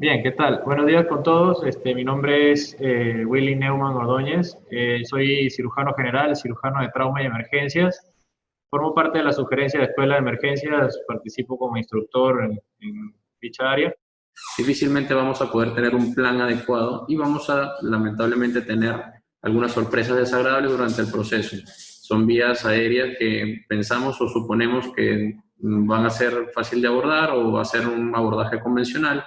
Bien, ¿qué tal? Buenos días con todos. Mi nombre es Willy Neumann Ordóñez. Soy cirujano general, cirujano de trauma y emergencias. Formo parte de la sugerencia de Escuela de Emergencias. Participo como instructor en dicha área. Difícilmente vamos a poder tener un plan adecuado y vamos a lamentablemente tener algunas sorpresas desagradables durante el proceso. Son vías aéreas que pensamos o suponemos que van a ser fácil de abordar o va a ser un abordaje convencional,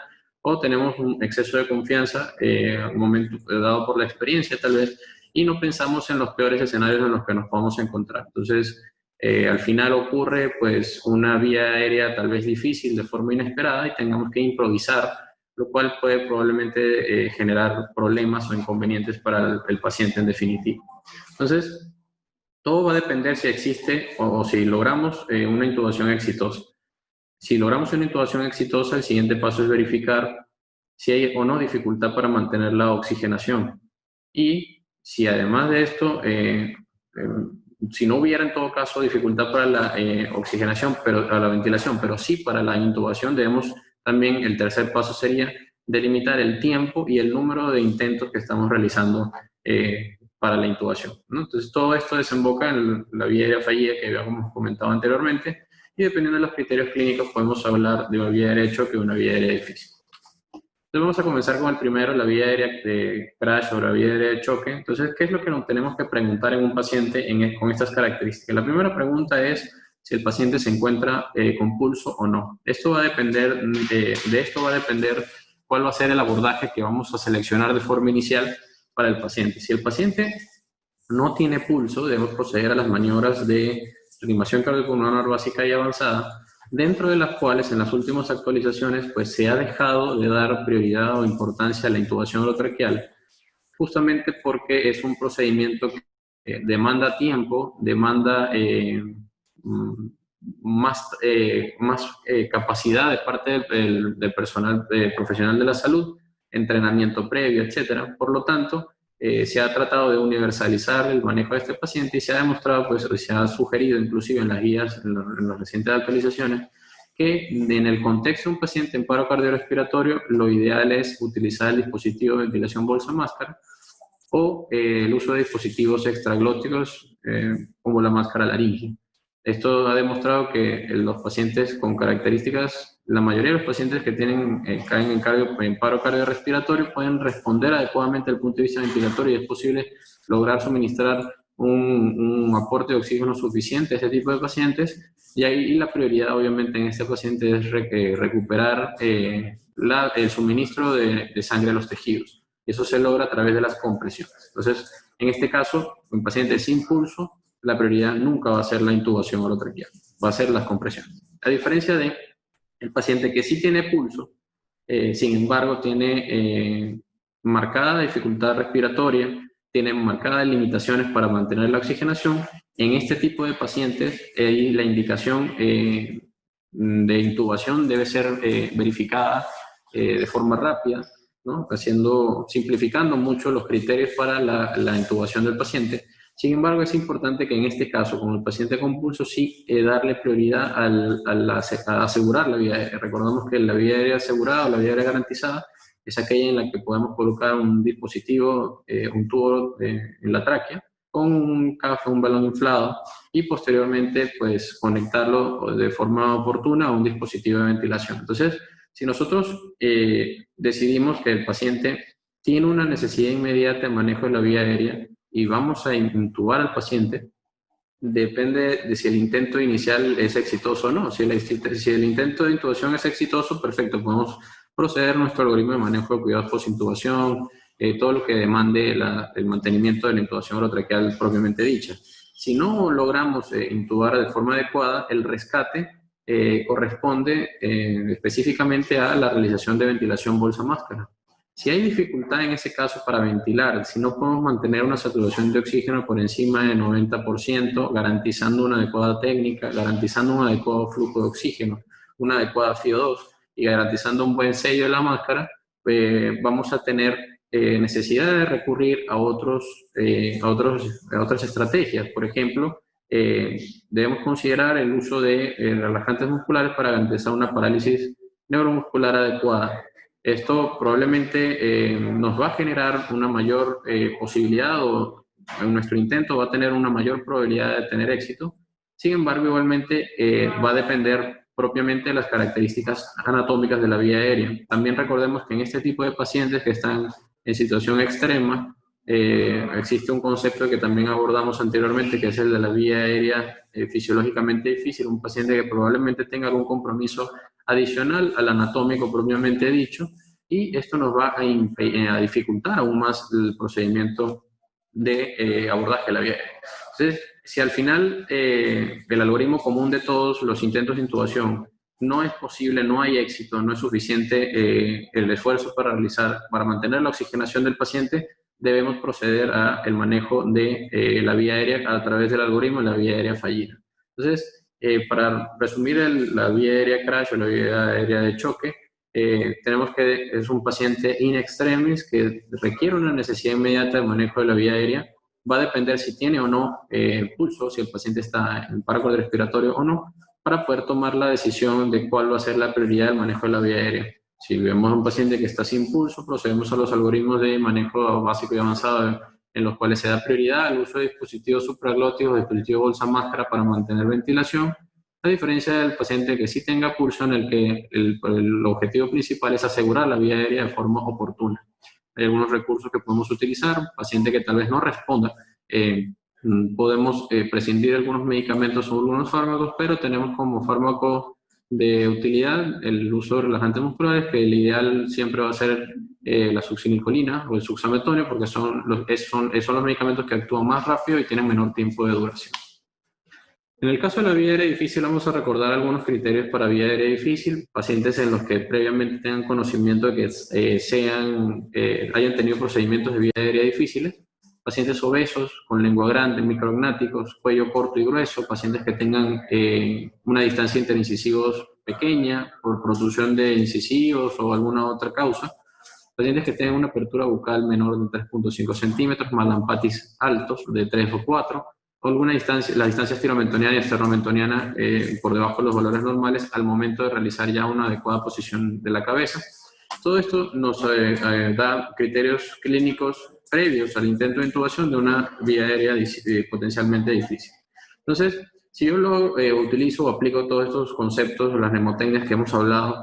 o tenemos un exceso de confianza al momento dado por la experiencia tal vez, y no pensamos en los peores escenarios en los que nos podemos encontrar. Entonces, al final ocurre pues una vía aérea tal vez difícil de forma inesperada y tengamos que improvisar, lo cual puede probablemente generar problemas o inconvenientes para el paciente en definitivo. Entonces, todo va a depender si existe o si logramos una intubación exitosa. Si logramos una intubación exitosa, el siguiente paso es verificar si hay o no dificultad para mantener la oxigenación. Y si además de esto, si no hubiera en todo caso dificultad para la oxigenación, pero para la ventilación, pero sí para la intubación, debemos también, el tercer paso sería delimitar el tiempo y el número de intentos que estamos realizando para la intubación, ¿no? Entonces, todo esto desemboca en la vía aérea fallida que habíamos comentado anteriormente, y dependiendo de los criterios clínicos podemos hablar de una vía aérea de choque o una vía aérea difícil. Entonces vamos a comenzar con el primero, la vía aérea de crash o la vía aérea de choque. Entonces, ¿qué es lo que nos tenemos que preguntar en un paciente con estas características? La primera pregunta es si el paciente se encuentra con pulso o no. Esto va a depender, de esto va a depender cuál va a ser el abordaje que vamos a seleccionar de forma inicial para el paciente. Si el paciente no tiene pulso, debemos proceder a las maniobras de reanimación cardiopulmonar básica y avanzada, dentro de las cuales en las últimas actualizaciones pues se ha dejado de dar prioridad o importancia a la intubación orotraqueal, justamente porque es un procedimiento que demanda tiempo, demanda más capacidad de parte del personal profesional de la salud, entrenamiento previo, etcétera. Por lo tanto, se ha tratado de universalizar el manejo de este paciente y se ha demostrado, pues se ha sugerido inclusive en las guías, en las recientes actualizaciones, que en el contexto de un paciente en paro cardiorrespiratorio, lo ideal es utilizar el dispositivo de ventilación bolsa-máscara o el uso de dispositivos extraglóticos como la máscara laringe. Esto ha demostrado que los pacientes con características, la mayoría de los pacientes que caen en paro cardiorrespiratorio pueden responder adecuadamente desde el punto de vista ventilatorio y es posible lograr suministrar un aporte de oxígeno suficiente a este tipo de pacientes, y ahí la prioridad obviamente en este paciente es recuperar el suministro de sangre a los tejidos. Eso se logra a través de las compresiones. Entonces, en este caso, un paciente sin pulso, la prioridad nunca va a ser la intubación orotraqueal, va a ser las compresiones. A diferencia de el paciente que sí tiene pulso, sin embargo, tiene marcada dificultad respiratoria, tiene marcadas limitaciones para mantener la oxigenación. En este tipo de pacientes, la indicación de intubación debe ser verificada de forma rápida, ¿no? Simplificando mucho los criterios para la intubación del paciente. Sin embargo, es importante que en este caso, con el paciente con pulso, sí darle prioridad a asegurar la vía aérea. Recordamos que la vía aérea asegurada o la vía aérea garantizada es aquella en la que podemos colocar un dispositivo, un tubo en la tráquea, con un CAF, un balón inflado, y posteriormente pues conectarlo de forma oportuna a un dispositivo de ventilación. Entonces, si nosotros decidimos que el paciente tiene una necesidad inmediata de manejo de la vía aérea y vamos a intubar al paciente, depende de si el intento inicial es exitoso o no. Si el intento de intubación es exitoso, perfecto, podemos proceder a nuestro algoritmo de manejo de cuidados post-intubación, todo lo que demande el mantenimiento de la intubación orotraqueal propiamente dicha. Si no logramos intubar de forma adecuada, el rescate corresponde específicamente a la realización de ventilación bolsa-máscara. Si hay dificultad en ese caso para ventilar, si no podemos mantener una saturación de oxígeno por encima del 90%, garantizando una adecuada técnica, garantizando un adecuado flujo de oxígeno, una adecuada FiO2 y garantizando un buen sello de la máscara, vamos a tener necesidad de recurrir a otras estrategias. Por ejemplo, debemos considerar el uso de relajantes musculares para garantizar una parálisis neuromuscular adecuada. Esto probablemente nos va a generar una mayor posibilidad, o en nuestro intento va a tener una mayor probabilidad de tener éxito. Sin embargo, igualmente va a depender propiamente de las características anatómicas de la vía aérea. También recordemos que en este tipo de pacientes que están en situación extrema, existe un concepto que también abordamos anteriormente, que es el de la vía aérea fisiológicamente difícil, un paciente que probablemente tenga algún compromiso adicional al anatómico propiamente dicho, y esto nos va a dificultar aún más el procedimiento de abordaje de la vía aérea. Entonces, si al final el algoritmo común de todos los intentos de intubación no es posible, no hay éxito, no es suficiente el esfuerzo para realizar, para mantener la oxigenación del paciente, debemos proceder al manejo de la vía aérea a través del algoritmo de la vía aérea fallida. Entonces, para resumir la vía aérea crash o la vía aérea de choque, tenemos que es un paciente in extremis que requiere una necesidad inmediata de manejo de la vía aérea. Va a depender si tiene o no pulso, si el paciente está en paro cardiorrespiratorio o no, para poder tomar la decisión de cuál va a ser la prioridad del manejo de la vía aérea. Si vemos a un paciente que está sin pulso, procedemos a los algoritmos de manejo básico y avanzado en los cuales se da prioridad al uso de dispositivos supraglóticos, dispositivos bolsa máscara para mantener ventilación, a diferencia del paciente que sí tenga pulso, en el que el objetivo principal es asegurar la vía aérea de forma oportuna. Hay algunos recursos que podemos utilizar, un paciente que tal vez no responda, podemos prescindir de algunos medicamentos o algunos fármacos, pero tenemos como fármaco de utilidad el uso de relajantes musculares, que el ideal siempre va a ser la succinilcolina o el suxametonio, porque son los medicamentos que actúan más rápido y tienen menor tiempo de duración. En el caso de la vía aérea difícil, vamos a recordar algunos criterios para vía aérea difícil: pacientes en los que previamente tengan conocimiento de que hayan tenido procedimientos de vía aérea difíciles, pacientes obesos, con lengua grande, micrognáticos, cuello corto y grueso, pacientes que tengan una distancia interincisivos pequeña por protrusión de incisivos o alguna otra causa, pacientes que tengan una apertura bucal menor de 3.5 centímetros, malampatis altos de 3 o 4, o alguna distancia, la distancia estiromentoniana y esternomentoniana por debajo de los valores normales al momento de realizar ya una adecuada posición de la cabeza. Todo esto nos da criterios clínicos previos al intento de intubación de una vía aérea potencialmente difícil. Entonces, si yo lo utilizo o aplico todos estos conceptos, las mnemotecnias que hemos hablado,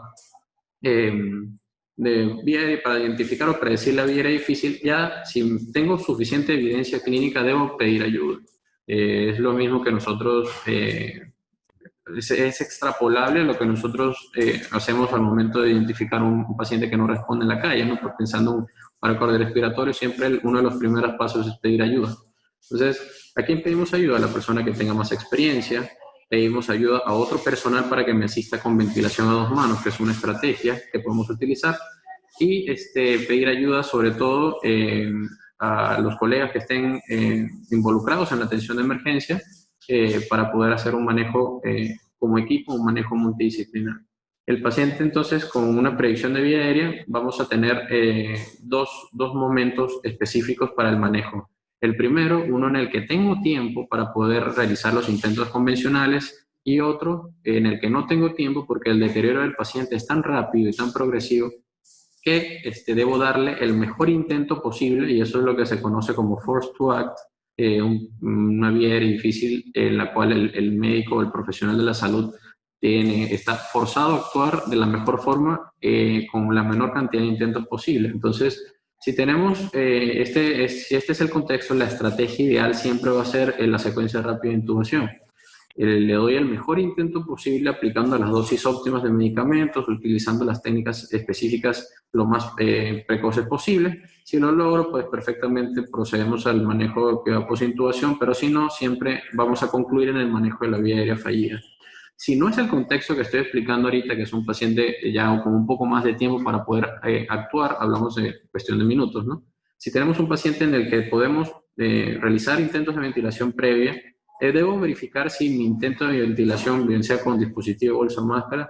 para identificar o predecir la vía aérea difícil, ya si tengo suficiente evidencia clínica debo pedir ayuda. Es lo mismo que nosotros, es extrapolable a lo que nosotros hacemos al momento de identificar un paciente que no responde en la calle, ¿no? Porque pensando en un paro cardiorrespiratorio, siempre uno de los primeros pasos es pedir ayuda. Entonces, ¿a quién pedimos ayuda? A la persona que tenga más experiencia. Pedimos ayuda a otro personal para que me asista con ventilación a 2 manos, que es una estrategia que podemos utilizar. Y pedir ayuda sobre todo a los colegas que estén involucrados en la atención de emergencia para poder hacer un manejo como equipo, un manejo multidisciplinar. El paciente entonces con una predicción de vía aérea vamos a tener dos momentos específicos para el manejo. El primero, uno en el que tengo tiempo para poder realizar los intentos convencionales, y otro en el que no tengo tiempo porque el deterioro del paciente es tan rápido y tan progresivo que debo darle el mejor intento posible, y eso es lo que se conoce como forced to act, una vía aérea difícil en la cual el médico o el profesional de la salud está forzado a actuar de la mejor forma con la menor cantidad de intentos posible. Entonces, si tenemos, si este es el contexto, la estrategia ideal siempre va a ser la secuencia rápida de intubación. Le doy el mejor intento posible aplicando las dosis óptimas de medicamentos, utilizando las técnicas específicas lo más precoces posible. Si lo logro, pues perfectamente procedemos al manejo de post-intubación, pero si no, siempre vamos a concluir en el manejo de la vía aérea fallida. Si no es el contexto que estoy explicando ahorita, que es un paciente ya con un poco más de tiempo para poder actuar, hablamos de cuestión de minutos, ¿no? Si tenemos un paciente en el que podemos realizar intentos de ventilación previa, debo verificar si mi intento de ventilación, bien sea con dispositivo bolsa máscara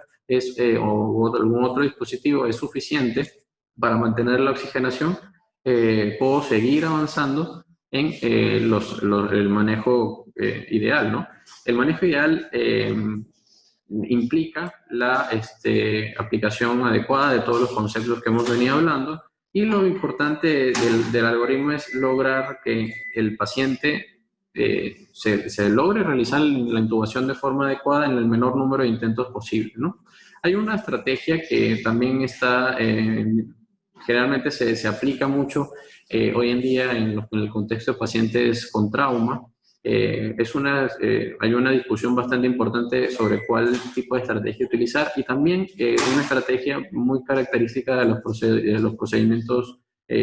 o algún otro dispositivo, es suficiente para mantener la oxigenación. Puedo seguir avanzando en el manejo ideal, ¿no? El manejo ideal implica la aplicación adecuada de todos los conceptos que hemos venido hablando, y lo importante del algoritmo es lograr que el paciente se logre realizar la intubación de forma adecuada en el menor número de intentos posible, ¿no? Hay una estrategia que también está, generalmente se aplica mucho hoy en día en el contexto de pacientes con trauma. Hay una discusión bastante importante sobre cuál tipo de estrategia utilizar, y también una estrategia muy característica de los procedimientos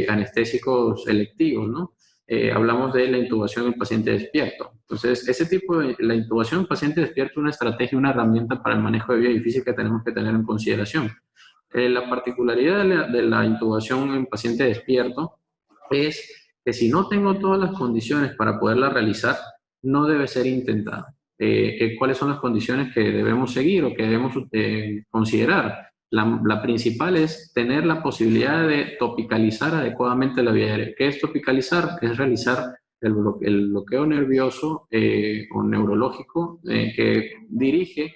anestésicos electivos, ¿no? Hablamos de la intubación en paciente despierto. Entonces, la intubación en paciente despierto es una estrategia, una herramienta para el manejo de vía difícil que tenemos que tener en consideración. La particularidad de la intubación en paciente despierto es que si no tengo todas las condiciones para poderla realizar, no debe ser intentada. ¿Cuáles son las condiciones que debemos seguir o que debemos considerar? La principal es tener la posibilidad de topicalizar adecuadamente la vía aérea. ¿Qué es topicalizar? Es realizar el bloqueo nervioso o neurológico que dirige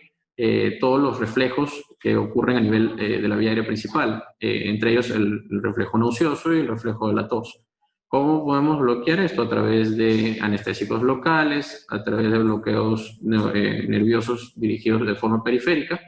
todos los reflejos que ocurren a nivel de la vía aérea principal, entre ellos el reflejo nauseoso y el reflejo de la tos. ¿Cómo podemos bloquear esto? A través de anestésicos locales, a través de bloqueos nerviosos dirigidos de forma periférica.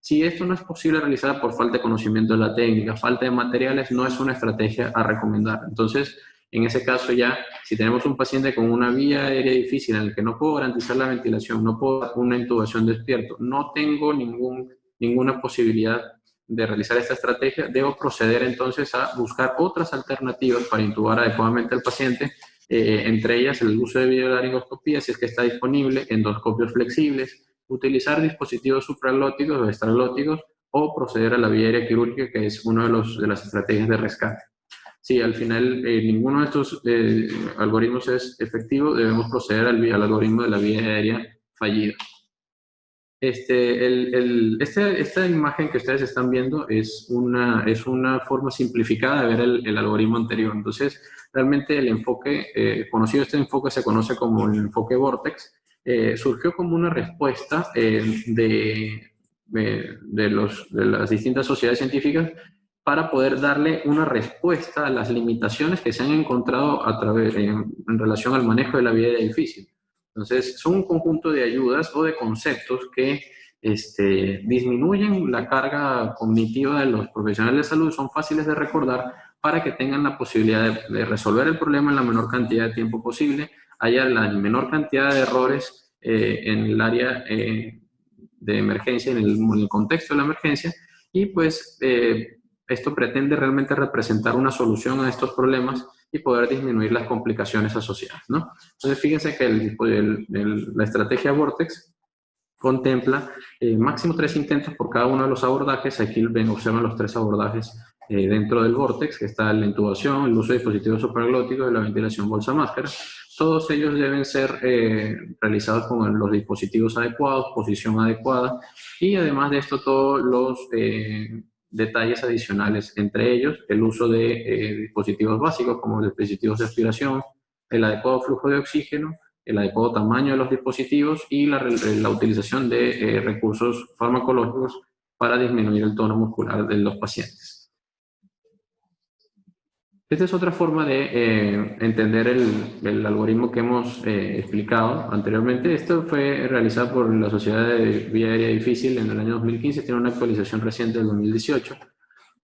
Si esto no es posible realizar por falta de conocimiento de la técnica, falta de materiales, no es una estrategia a recomendar. Entonces, en ese caso ya, si tenemos un paciente con una vía aérea difícil en el que no puedo garantizar la ventilación, no puedo dar una intubación despierto, no tengo ninguna posibilidad de realizar esta estrategia, debo proceder entonces a buscar otras alternativas para intubar adecuadamente al paciente, entre ellas el uso de videolaringoscopía, si es que está disponible, endoscopios flexibles, utilizar dispositivos supraglóticos o extraglóticos, o proceder a la vía aérea quirúrgica, que es una de las estrategias de rescate. Si al final ninguno de estos algoritmos es efectivo, debemos proceder al algoritmo de la vía aérea fallida. Esta imagen que ustedes están viendo es una forma simplificada de ver el algoritmo anterior. Entonces, realmente el enfoque, conocido este enfoque se conoce como el enfoque Vortex, surgió como una respuesta de las distintas sociedades científicas para poder darle una respuesta a las limitaciones que se han encontrado en relación al manejo de la vía aérea difícil. Entonces, son un conjunto de ayudas o de conceptos que disminuyen la carga cognitiva de los profesionales de salud, son fáciles de recordar para que tengan la posibilidad de resolver el problema en la menor cantidad de tiempo posible, haya la menor cantidad de errores en el área de emergencia, en el contexto de la emergencia, y pues esto pretende realmente representar una solución a estos problemas y poder disminuir las complicaciones asociadas, ¿no? Entonces, fíjense que la estrategia Vortex contempla máximo 3 intentos por cada uno de los abordajes. Aquí observan los 3 abordajes dentro del Vortex, que está la intubación, el uso de dispositivos supraglóticos y la ventilación bolsa-máscara. Todos ellos deben ser realizados con los dispositivos adecuados, posición adecuada, y además de esto todos los detalles adicionales, entre ellos el uso de dispositivos básicos como los dispositivos de aspiración, el adecuado flujo de oxígeno, el adecuado tamaño de los dispositivos y la utilización de recursos farmacológicos para disminuir el tono muscular de los pacientes. Esta es otra forma de entender el algoritmo que hemos explicado anteriormente. Esto fue realizado por la Sociedad de Vía Aérea Difícil en el año 2015, tiene una actualización reciente del 2018.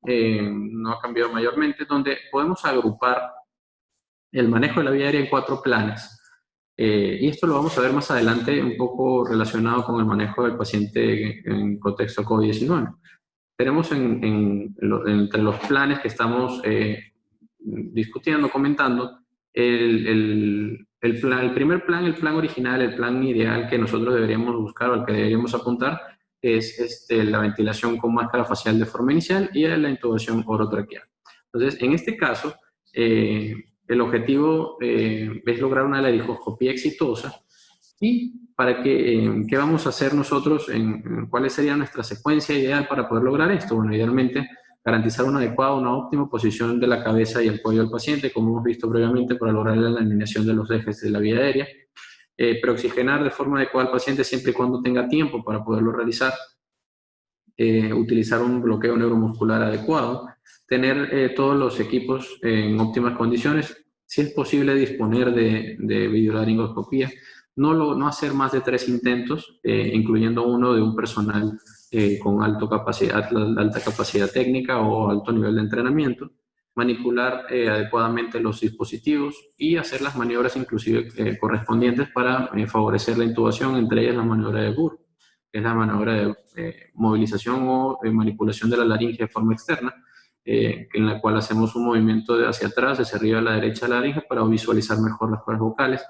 No ha cambiado mayormente, donde podemos agrupar el manejo de la vía aérea en 4 planes. Y esto lo vamos a ver más adelante un poco relacionado con el manejo del paciente en contexto COVID-19. Tenemos entre los planes que estamos discutiendo, comentando, el primer plan, el plan original, el plan ideal que nosotros deberíamos buscar o al que deberíamos apuntar es la ventilación con máscara facial de forma inicial y la intubación orotraqueal. Entonces, en este caso, el objetivo es lograr una laringoscopía exitosa. ¿Y qué vamos a hacer nosotros? ¿Cuál sería nuestra secuencia ideal para poder lograr esto? Bueno, idealmente garantizar una adecuada, una óptima posición de la cabeza y el cuello del paciente, como hemos visto previamente, para lograr la alineación de los ejes de la vía aérea. preoxigenar de forma adecuada al paciente siempre y cuando tenga tiempo para poderlo realizar, utilizar un bloqueo neuromuscular adecuado, tener todos los equipos en óptimas condiciones, si es posible disponer de videolaringoscopía, no hacer más de 3 intentos, incluyendo uno de un personal con alta capacidad técnica o alto nivel de entrenamiento, manipular adecuadamente los dispositivos y hacer las maniobras inclusive correspondientes para favorecer la intubación, entre ellas la maniobra de Burr, que es la maniobra de movilización o manipulación de la laringe de forma externa, en la cual hacemos un movimiento hacia atrás, hacia arriba a la derecha de la laringe para visualizar mejor las cuerdas vocales.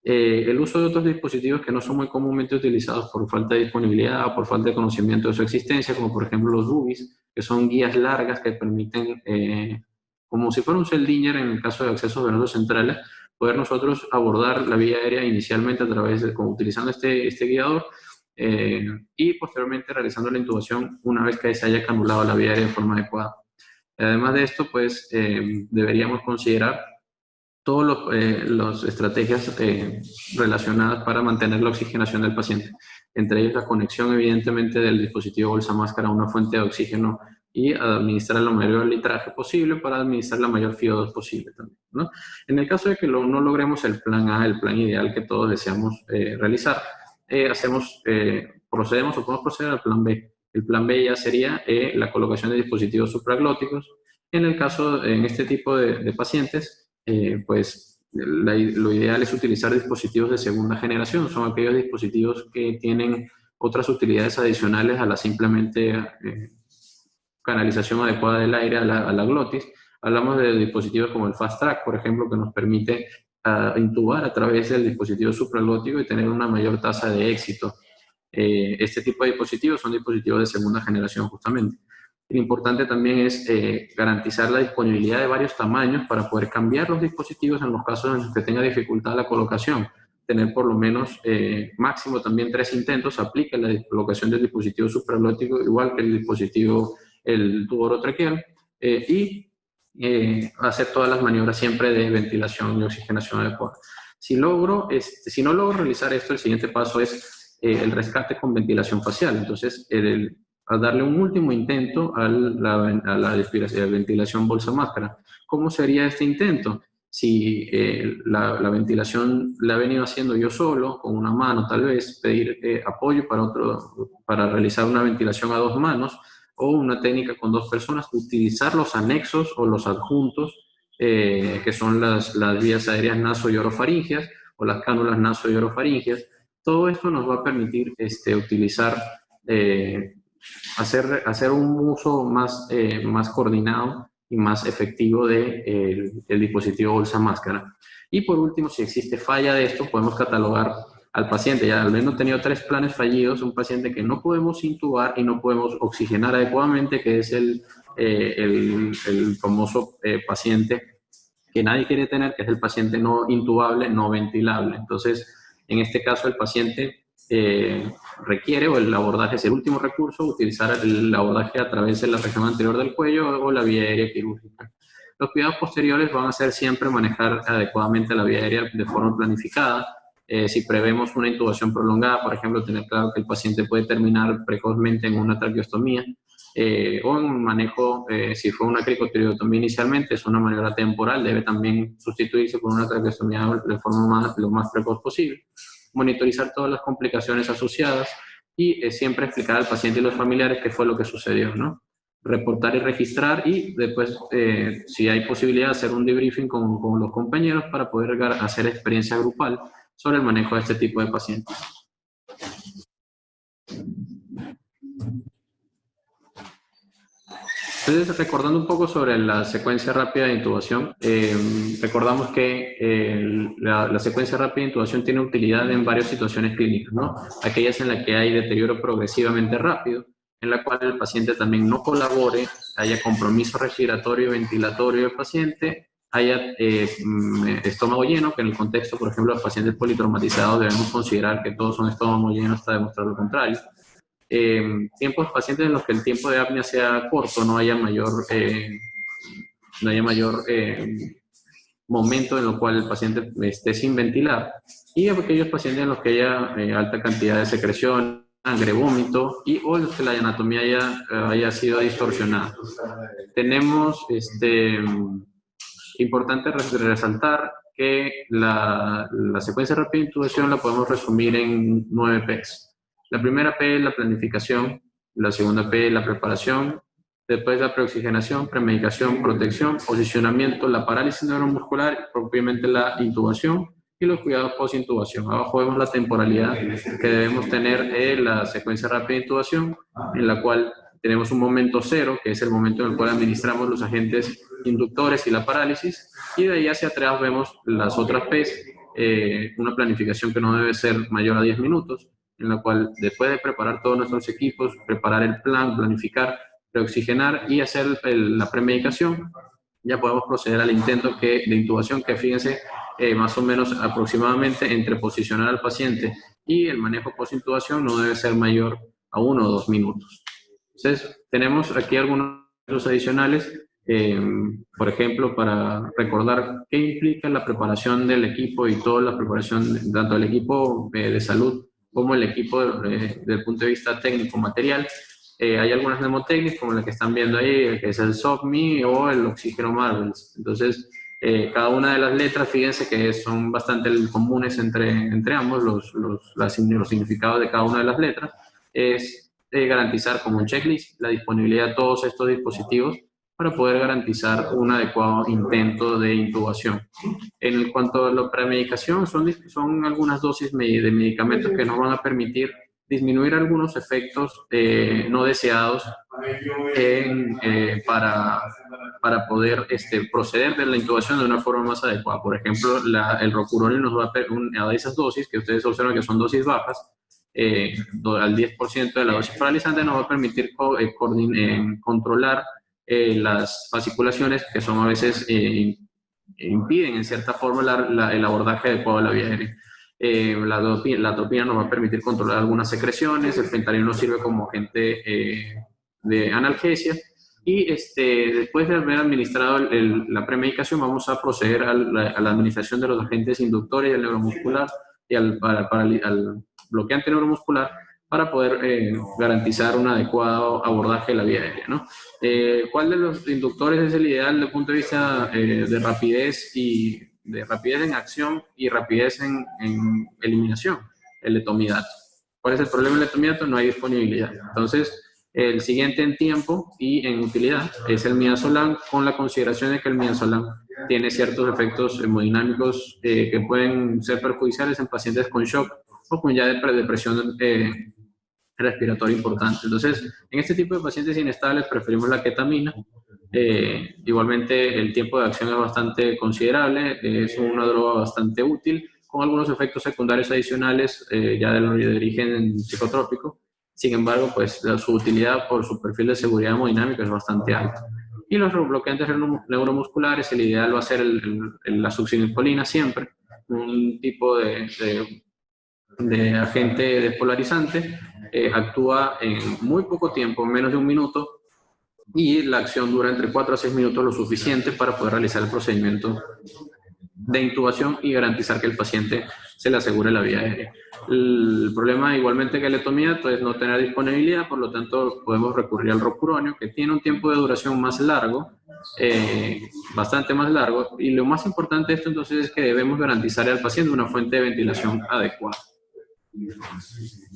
El uso de otros dispositivos que no son muy comúnmente utilizados por falta de disponibilidad o por falta de conocimiento de su existencia, como por ejemplo los boogies, que son guías largas que permiten, como si fuera un Seldinger en el caso de accesos venosos centrales, poder nosotros abordar la vía aérea inicialmente a través de, utilizando este guiador, y posteriormente realizando la intubación una vez que se haya canulado la vía aérea de forma adecuada. Además de esto, pues deberíamos considerar todas las estrategias relacionadas para mantener la oxigenación del paciente, entre ellas la conexión evidentemente del dispositivo bolsa máscara a una fuente de oxígeno y administrar el mayor litraje posible para administrar la mayor FiO2 posible también, ¿no? En el caso de que no logremos el plan A, el plan ideal que todos deseamos realizar, procedemos o podemos proceder al plan B. El plan B ya sería la colocación de dispositivos supraglóticos. En el caso, en este tipo de pacientes, pues lo ideal es utilizar dispositivos de segunda generación. Son aquellos dispositivos que tienen otras utilidades adicionales a la simplemente canalización adecuada del aire a la glotis. Hablamos de dispositivos como el Fast Track, por ejemplo, que nos permite intubar a través del dispositivo supraglótico y tener una mayor tasa de éxito. Este tipo de dispositivos son dispositivos de segunda generación justamente. Lo importante también es garantizar la disponibilidad de varios tamaños para poder cambiar los dispositivos en los casos en los que tenga dificultad la colocación. Tener por lo menos máximo también 3 intentos, aplica la colocación del dispositivo supraglótico igual que el dispositivo, el tubo orotraqueal, y hacer todas las maniobras siempre de ventilación y oxigenación adecuada. Si no logro realizar esto, el siguiente paso es el rescate con ventilación facial. Entonces, a darle un último intento a la ventilación bolsa máscara. ¿Cómo sería este intento? Si la ventilación la he venido haciendo yo solo, con una mano tal vez, pedir apoyo para realizar una ventilación a 2 manos, o una técnica con 2 personas, utilizar los anexos o los adjuntos, que son las vías aéreas naso y orofaringeas, o las cánulas naso y orofaringeas. Todo esto nos va a permitir utilizar, hacer un uso más coordinado y más efectivo del dispositivo bolsa máscara. Y por último, si existe falla de esto, podemos catalogar al paciente. Ya al menos tenido 3 planes fallidos, un paciente que no podemos intubar y no podemos oxigenar adecuadamente, que es el famoso paciente que nadie quiere tener, que es el paciente no intubable, no ventilable. Entonces, en este caso, el paciente requiere, o el abordaje es el último recurso, utilizar el abordaje a través de la región anterior del cuello o la vía aérea quirúrgica. Los cuidados posteriores van a ser siempre manejar adecuadamente la vía aérea de forma planificada. Si prevemos una intubación prolongada, por ejemplo, tener claro que el paciente puede terminar precozmente en una traqueostomía, o en un manejo, si fue una cricotireotomía inicialmente, es una maniobra temporal, debe también sustituirse por una traqueostomía de forma lo más precoz posible. Monitorizar todas las complicaciones asociadas y siempre explicar al paciente y los familiares qué fue lo que sucedió, ¿no? Reportar y registrar, y después, si hay posibilidad, hacer un debriefing con los compañeros para poder hacer experiencia grupal sobre el manejo de este tipo de pacientes. Entonces, recordando un poco sobre la secuencia rápida de intubación, recordamos que la secuencia rápida de intubación tiene utilidad en varias situaciones clínicas, ¿no? Aquellas en las que hay deterioro progresivamente rápido, en la cual el paciente también no colabore, haya compromiso respiratorio y ventilatorio del paciente, haya estómago lleno, que en el contexto, por ejemplo, de los pacientes politraumatizados debemos considerar que todos son estómago lleno hasta demostrar lo contrario. Pacientes en los que el tiempo de apnea sea corto, no haya mayor momento en el cual el paciente esté sin ventilar, y aquellos pacientes en los que haya alta cantidad de secreción, sangre, vómito, y o en los que la anatomía haya sido distorsionada. Tenemos importante resaltar que la secuencia rápida de intubación la podemos resumir en 9 P's. La primera P es la planificación, la segunda P es la preparación, después la preoxigenación, premedicación, protección, posicionamiento, la parálisis neuromuscular, propiamente la intubación y los cuidados post-intubación. Abajo vemos la temporalidad que debemos tener en la secuencia rápida de intubación, en la cual tenemos un momento cero, que es el momento en el cual administramos los agentes inductores y la parálisis, y de ahí hacia atrás vemos las otras P's, una planificación que no debe ser mayor a 10 minutos, en la cual después de preparar todos nuestros equipos, preparar el plan, planificar, preoxigenar y hacer la premedicación, ya podemos proceder al intento de intubación, que fíjense, más o menos aproximadamente entre posicionar al paciente y el manejo post-intubación no debe ser mayor a 1 o 2 minutos. Entonces, tenemos aquí algunos adicionales, por ejemplo, para recordar qué implica la preparación del equipo y toda la preparación, tanto del equipo de salud como el equipo desde el punto de vista técnico-material. Hay algunas mnemotécnicas, como la que están viendo ahí, que es el SOFMI o el Oxígeno Marvels. Entonces, cada una de las letras, fíjense que son bastante comunes entre ambos, los significados de cada una de las letras. Es garantizar como un checklist la disponibilidad de todos estos dispositivos para poder garantizar un adecuado intento de intubación. En cuanto a la premedicación, son algunas dosis de medicamentos que nos van a permitir disminuir algunos efectos no deseados para poder proceder de la intubación de una forma más adecuada. Por ejemplo, el rocuronil nos va a esas dosis, que ustedes observan que son dosis bajas, al 10% de la dosis paralizante, nos va a permitir controlar las fasciculaciones que son a veces impiden en cierta forma el abordaje adecuado de la vía aérea. La atropina nos va a permitir controlar algunas secreciones, el fentanilo nos sirve como agente de analgesia, y después de haber administrado la premedicación vamos a proceder a la administración de los agentes inductores y al neuromuscular y al bloqueante neuromuscular para poder garantizar un adecuado abordaje de la vía aérea, ¿no? ¿Cuál de los inductores es el ideal desde el punto de vista de rapidez en acción y rapidez en eliminación? El letomidato. ¿Cuál es el problema del letomidato? No hay disponibilidad. Entonces, el siguiente en tiempo y en utilidad es el midazolam, con la consideración de que el midazolam tiene ciertos efectos hemodinámicos que pueden ser perjudiciales en pacientes con shock o con ya depresión respiratoria importante. Entonces, en este tipo de pacientes inestables preferimos la ketamina. Igualmente, el tiempo de acción es bastante considerable, es una droga bastante útil, con algunos efectos secundarios adicionales ya de origen psicotrópico. Sin embargo, pues su utilidad por su perfil de seguridad hemodinámica es bastante alta. Y los bloqueantes neuromusculares, el ideal va a ser la succinilcolina siempre, un tipo de agente despolarizante, actúa en muy poco tiempo, menos de un minuto, y la acción dura entre 4 a 6 minutos, lo suficiente para poder realizar el procedimiento de intubación y garantizar que el paciente se le asegure la vía aérea. El problema igualmente que la letomidato es no tener disponibilidad, por lo tanto podemos recurrir al rocuronio, que tiene un tiempo de duración más largo, bastante más largo, y lo más importante de esto entonces es que debemos garantizar al paciente una fuente de ventilación adecuada.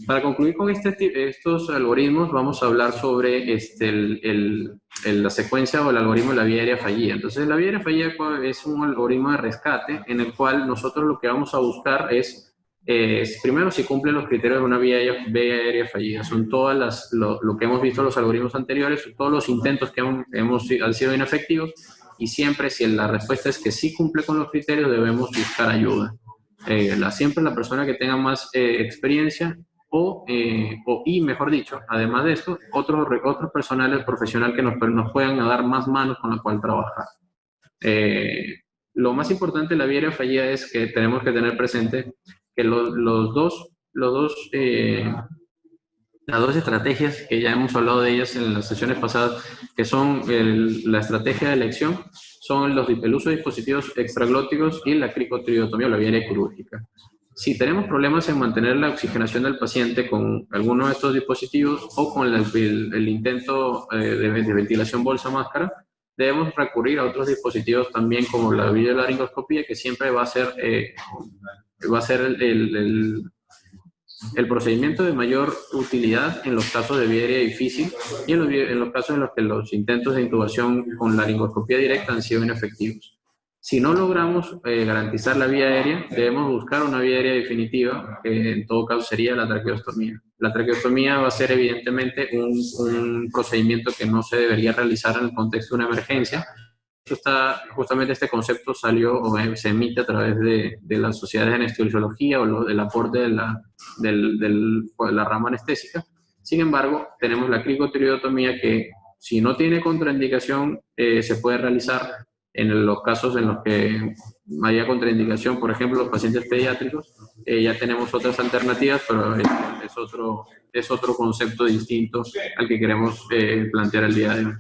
Para concluir con estos algoritmos, vamos a hablar sobre la secuencia o el algoritmo de la vía aérea fallida. Entonces, la vía aérea fallida es un algoritmo de rescate en el cual nosotros lo que vamos a buscar es primero, si cumple los criterios de una vía aérea fallida. Son todas lo que hemos visto en los algoritmos anteriores, todos los intentos que han sido inefectivos, y siempre si la respuesta es que sí cumple con los criterios, debemos buscar ayuda. Siempre la persona que tenga más experiencia y mejor dicho, además de esto, otros personal profesional que nos puedan dar más manos con la cual trabajar. Lo más importante de la vía aérea fallida es que tenemos que tener presente que los dos las dos estrategias que ya hemos hablado de ellas en las sesiones pasadas, que son la estrategia de elección, son el uso de dispositivos extraglóticos y la cricotriotomía o la vía aérea quirúrgica. Si tenemos problemas en mantener la oxigenación del paciente con alguno de estos dispositivos o con el intento de ventilación bolsa-máscara, debemos recurrir a otros dispositivos también como la videolaringoscopía, que siempre va a ser el procedimiento de mayor utilidad en los casos de vía aérea difícil y en los casos en los que los intentos de intubación con laringoscopía directa han sido inefectivos. Si no logramos garantizar la vía aérea, debemos buscar una vía aérea definitiva, que en todo caso sería la traqueostomía. La traqueostomía va a ser evidentemente un procedimiento que no se debería realizar en el contexto de una emergencia. Justamente este concepto salió o se emite a través de las sociedades de anestesiología o del aporte de la rama anestésica. Sin embargo, tenemos la cricotriotomía que, si no tiene contraindicación, se puede realizar en los casos en los que haya contraindicación, por ejemplo, los pacientes pediátricos. Ya tenemos otras alternativas, pero es otro concepto distinto al que queremos plantear el día de hoy.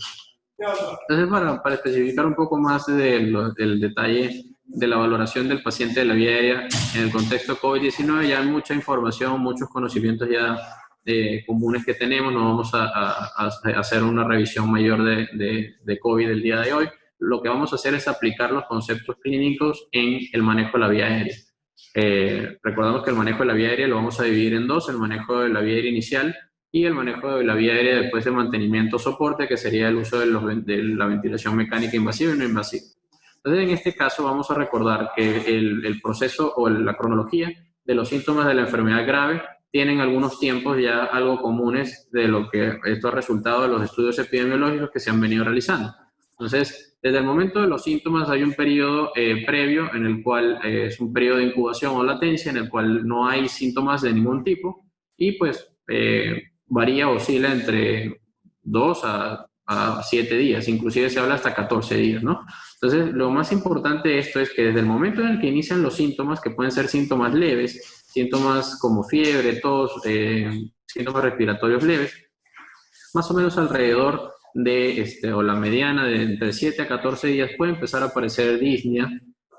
Entonces, para especificar un poco más del detalle de la valoración del paciente de la vía aérea en el contexto COVID-19, ya hay mucha información, muchos conocimientos ya comunes que tenemos. No vamos a hacer una revisión mayor de COVID el día de hoy. Lo que vamos a hacer es aplicar los conceptos clínicos en el manejo de la vía aérea. Recordamos que el manejo de la vía aérea lo vamos a dividir en dos: el manejo de la vía aérea inicial y el manejo de la vía aérea después de mantenimiento soporte, que sería el uso de la ventilación mecánica invasiva y no invasiva. Entonces, en este caso vamos a recordar que el proceso o la cronología de los síntomas de la enfermedad grave tienen algunos tiempos ya algo comunes de lo que esto ha resultado de los estudios epidemiológicos que se han venido realizando. Entonces, desde el momento de los síntomas hay un periodo previo en el cual es un periodo de incubación o latencia en el cual no hay síntomas de ningún tipo y pues varía, oscila entre 2 a 7 días, inclusive se habla hasta 14 días, ¿no? Entonces, lo más importante de esto es que desde el momento en el que inician los síntomas, que pueden ser síntomas leves, síntomas como fiebre, tos, síntomas respiratorios leves, más o menos alrededor o la mediana de entre 7 a 14 días puede empezar a aparecer disnea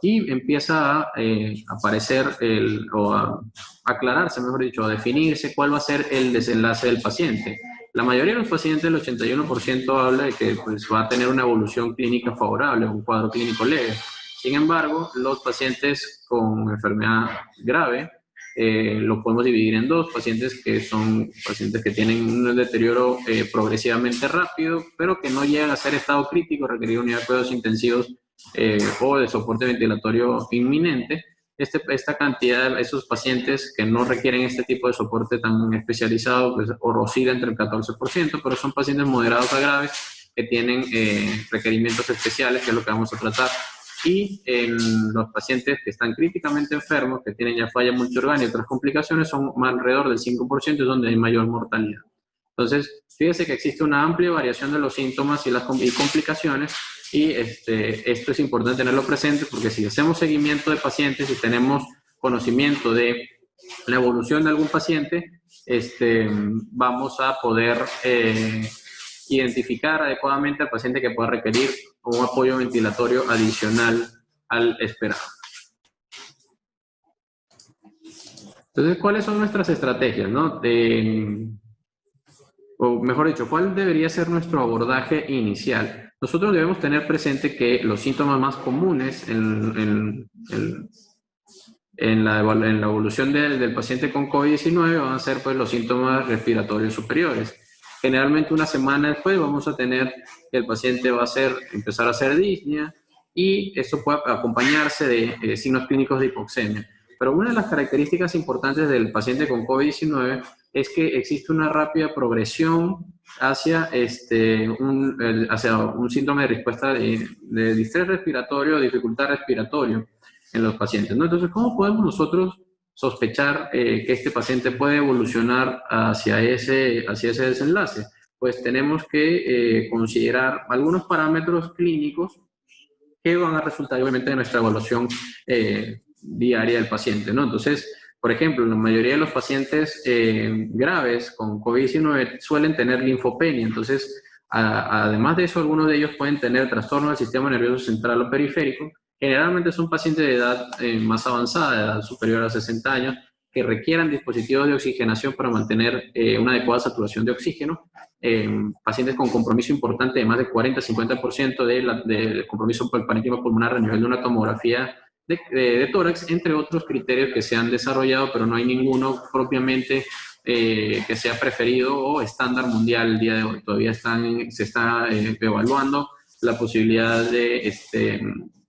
y empieza a aparecer o a aclararse, mejor dicho, a definirse cuál va a ser el desenlace del paciente. La mayoría de los pacientes, el 81%, habla de que pues, va a tener una evolución clínica favorable, un cuadro clínico leve. Sin embargo, los pacientes con enfermedad grave lo podemos dividir en dos: pacientes que son pacientes que tienen un deterioro progresivamente rápido, pero que no llegan a ser estado crítico, requerir unidad de cuidados intensivos o de soporte ventilatorio inminente. Esta cantidad de esos pacientes que no requieren este tipo de soporte tan especializado, pues oscila entre el 14%, pero son pacientes moderados a graves que tienen requerimientos especiales, que es lo que vamos a tratar. Y en los pacientes que están críticamente enfermos, que tienen ya falla multiorgánica y otras complicaciones, son alrededor del 5%, y donde hay mayor mortalidad. Entonces, fíjese que existe una amplia variación de los síntomas y complicaciones, y esto es importante tenerlo presente, porque si hacemos seguimiento de pacientes y tenemos conocimiento de la evolución de algún paciente, vamos a poder identificar adecuadamente al paciente que pueda requerir un apoyo ventilatorio adicional al esperado. Entonces, ¿cuáles son nuestras estrategias, no? O mejor dicho, ¿cuál debería ser nuestro abordaje inicial? Nosotros debemos tener presente que los síntomas más comunes en la evolución del paciente con COVID-19 van a ser pues, los síntomas respiratorios superiores. Generalmente una semana después vamos a tener que el paciente va a empezar a hacer disnea, y esto puede acompañarse de signos clínicos de hipoxemia. Pero una de las características importantes del paciente con COVID-19 es que existe una rápida progresión hacia un síntoma de respuesta de distrés respiratorio o dificultad respiratoria en los pacientes, ¿no? Entonces, ¿cómo podemos nosotros sospechar que este paciente puede evolucionar hacia ese desenlace? Pues tenemos que considerar algunos parámetros clínicos que van a resultar obviamente de nuestra evaluación diaria del paciente, ¿no? Entonces, Por ejemplo, la mayoría de los pacientes graves con COVID-19 suelen tener linfopenia, entonces, además de eso, algunos de ellos pueden tener trastorno del sistema nervioso central o periférico. Generalmente son pacientes de edad más avanzada, de edad superior a 60 años, que requieran dispositivos de oxigenación para mantener una adecuada saturación de oxígeno. Pacientes con compromiso importante de más de 40-50% de compromiso por el parénquima pulmonar a nivel de una tomografía de tórax, entre otros criterios que se han desarrollado, pero no hay ninguno propiamente que sea preferido o estándar mundial el día de hoy. Todavía se está evaluando la posibilidad de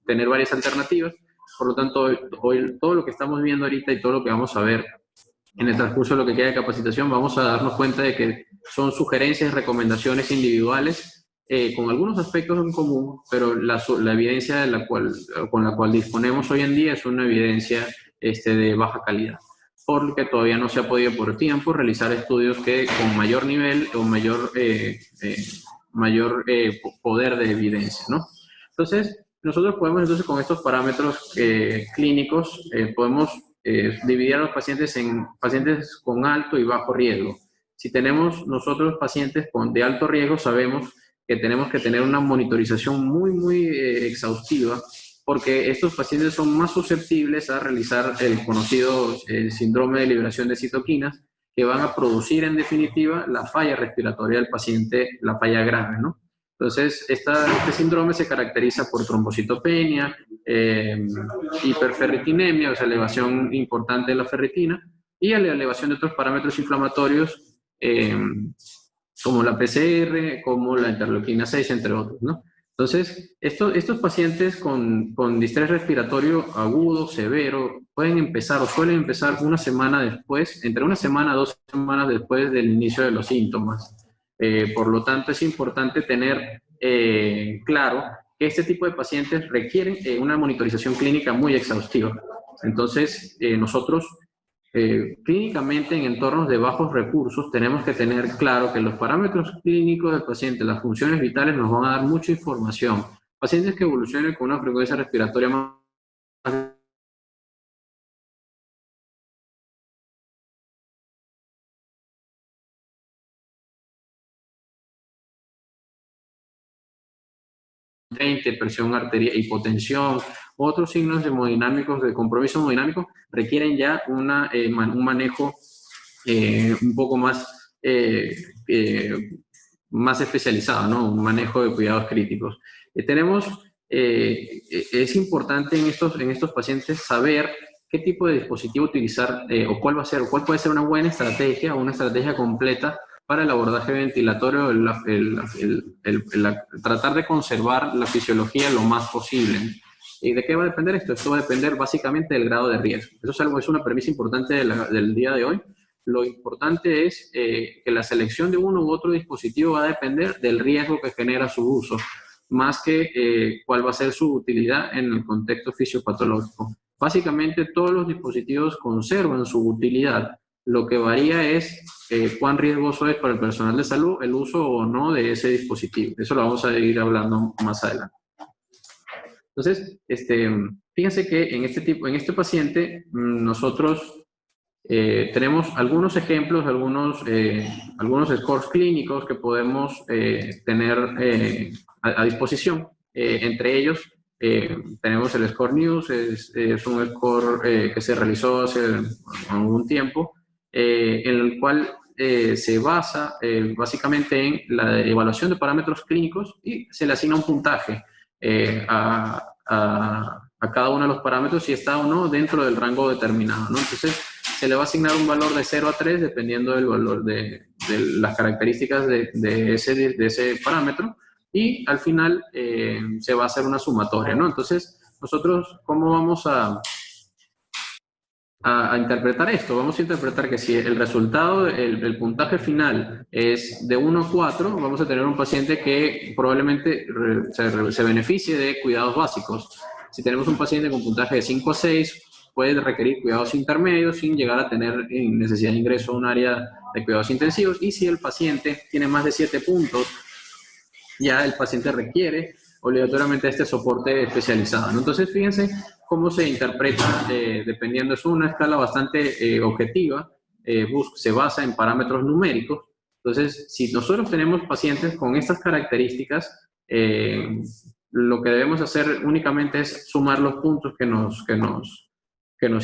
tener varias alternativas. Por lo tanto, hoy todo lo que estamos viendo ahorita y todo lo que vamos a ver en el transcurso de lo que queda de capacitación, vamos a darnos cuenta de que son sugerencias, recomendaciones individuales, con algunos aspectos en común, pero la evidencia con la cual disponemos hoy en día es una evidencia de baja calidad, porque todavía no se ha podido por tiempo realizar estudios que con mayor nivel o mayor poder de evidencia, ¿no? Entonces, nosotros podemos entonces con estos parámetros clínicos, podemos dividir a los pacientes en pacientes con alto y bajo riesgo. Si tenemos nosotros pacientes de alto riesgo, sabemos que tenemos que tener una monitorización muy exhaustiva, porque estos pacientes son más susceptibles a realizar el conocido síndrome de liberación de citoquinas, que van a producir en definitiva la falla respiratoria del paciente, la falla grave, ¿no? Entonces, este síndrome se caracteriza por trombocitopenia, hiperferritinemia, o sea, elevación importante de la ferritina, y la elevación de otros parámetros inflamatorios, como la PCR, como la interleuquina 6, entre otros, ¿no? Entonces, estos pacientes con distrés respiratorio agudo, severo, pueden empezar o suelen empezar una semana después, entre una semana a 2 semanas después del inicio de los síntomas. Por lo tanto, es importante tener claro que este tipo de pacientes requieren una monitorización clínica muy exhaustiva. Entonces, nosotros clínicamente en entornos de bajos recursos tenemos que tener claro que los parámetros clínicos del paciente, las funciones vitales nos van a dar mucha información. Pacientes que evolucionen con una frecuencia respiratoria más 30, presión arterial, hipotensión, otros signos hemodinámicos de compromiso hemodinámico requieren ya un manejo un poco más especializado, ¿no? Un manejo de cuidados críticos. Es importante en estos pacientes saber qué tipo de dispositivo utilizar o cuál puede ser una buena estrategia o una estrategia completa para el abordaje ventilatorio, tratar de conservar la fisiología lo más posible. ¿Y de qué va a depender esto? Esto va a depender básicamente del grado de riesgo. Eso es una premisa importante del día de hoy. Lo importante es que la selección de uno u otro dispositivo va a depender del riesgo que genera su uso, más que cuál va a ser su utilidad en el contexto fisiopatológico. Básicamente todos los dispositivos conservan su utilidad. Lo que varía es cuán riesgoso es para el personal de salud el uso o no de ese dispositivo. Eso lo vamos a ir hablando más adelante. Entonces, fíjense que en este paciente nosotros tenemos algunos ejemplos, algunos scores clínicos que podemos tener a disposición. Entre ellos tenemos el Score News, es un score que se realizó hace algún tiempo, en el cual se basa básicamente en la evaluación de parámetros clínicos y se le asigna un puntaje a cada uno de los parámetros si está o no dentro del rango determinado, ¿no? Entonces, se le va a asignar un valor de 0 a 3 dependiendo del valor de las características de ese parámetro, y al final se va a hacer una sumatoria, ¿no? Entonces, nosotros, ¿cómo vamos a interpretar esto? Vamos a interpretar que si el resultado, el puntaje final es de 1 a 4, vamos a tener un paciente que probablemente se beneficie de cuidados básicos. Si tenemos un paciente con puntaje de 5 a 6, puede requerir cuidados intermedios sin llegar a tener necesidad de ingreso a un área de cuidados intensivos. Y si el paciente tiene más de 7 puntos, ya el paciente requiere obligatoriamente este soporte especializado, ¿no? Entonces, fíjense ¿cómo se interpreta? Dependiendo, es una escala bastante objetiva, se basa en parámetros numéricos. Entonces, si nosotros tenemos pacientes con estas características, lo que debemos hacer únicamente es sumar los puntos que nos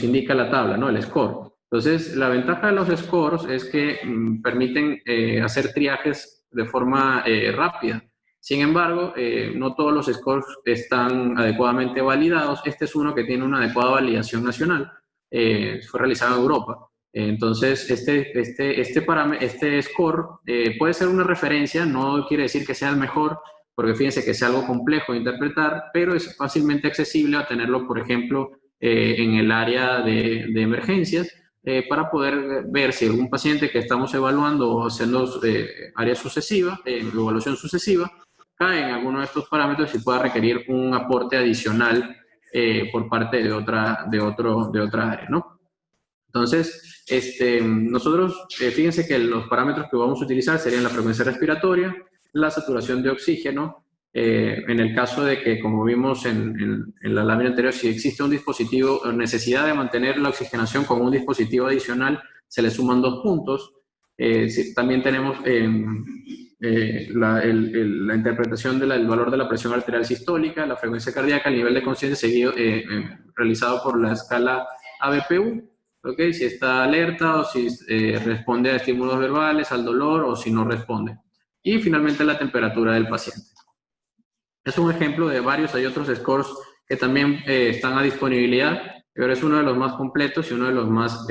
indica la tabla, ¿no? El score. Entonces, la ventaja de los scores es que permiten hacer triajes de forma rápida. Sin embargo, no todos los scores están adecuadamente validados. Este es uno que tiene una adecuada validación nacional. Fue realizado en Europa. Entonces, este score puede ser una referencia, no quiere decir que sea el mejor, porque fíjense que es algo complejo de interpretar, pero es fácilmente accesible a tenerlo, por ejemplo, en el área de emergencias, para poder ver si algún paciente que estamos evaluando o haciendo área sucesiva, evaluación sucesiva, cae en alguno de estos parámetros y pueda requerir un aporte adicional por parte de otra área, ¿no? Entonces, nosotros, fíjense que los parámetros que vamos a utilizar serían la frecuencia respiratoria, la saturación de oxígeno, en el caso de que, como vimos en la lámina anterior, si existe un dispositivo, necesidad de mantener la oxigenación con un dispositivo adicional, se le suman 2 puntos. También tenemos la interpretación del valor de la presión arterial sistólica, la frecuencia cardíaca, el nivel de conciencia seguido realizado por la escala ABPU. ¿Okay? Si está alerta o si responde a estímulos verbales, al dolor o si no responde. Y finalmente la temperatura del paciente. Es un ejemplo de varios, hay otros scores que también están a disponibilidad, pero es uno de los más completos y uno de los más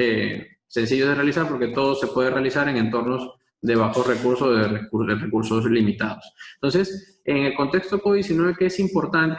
sencillos de realizar porque todo se puede realizar en entornos de bajos recursos, de recursos limitados. Entonces, en el contexto COVID-19, ¿qué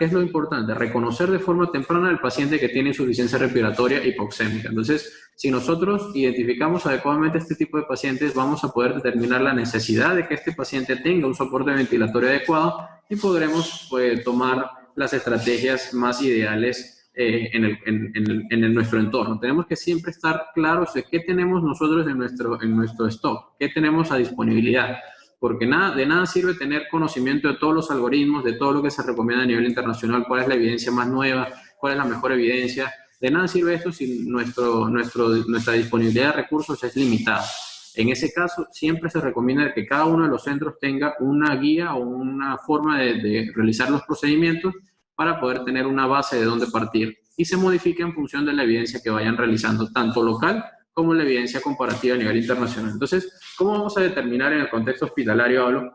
es lo importante? Reconocer de forma temprana al paciente que tiene insuficiencia respiratoria hipoxémica. Entonces, si nosotros identificamos adecuadamente este tipo de pacientes, vamos a poder determinar la necesidad de que este paciente tenga un soporte ventilatorio adecuado y podremos tomar las estrategias más ideales en nuestro entorno. Tenemos que siempre estar claros de qué tenemos nosotros en nuestro stock, qué tenemos a disponibilidad, porque de nada sirve tener conocimiento de todos los algoritmos, de todo lo que se recomienda a nivel internacional, cuál es la evidencia más nueva, cuál es la mejor evidencia. De nada sirve esto si nuestra disponibilidad de recursos es limitada. En ese caso, siempre se recomienda que cada uno de los centros tenga una guía o una forma de realizar los procedimientos para poder tener una base de dónde partir y se modifica en función de la evidencia que vayan realizando, tanto local como la evidencia comparativa a nivel internacional. Entonces, ¿cómo vamos a determinar en el contexto hospitalario,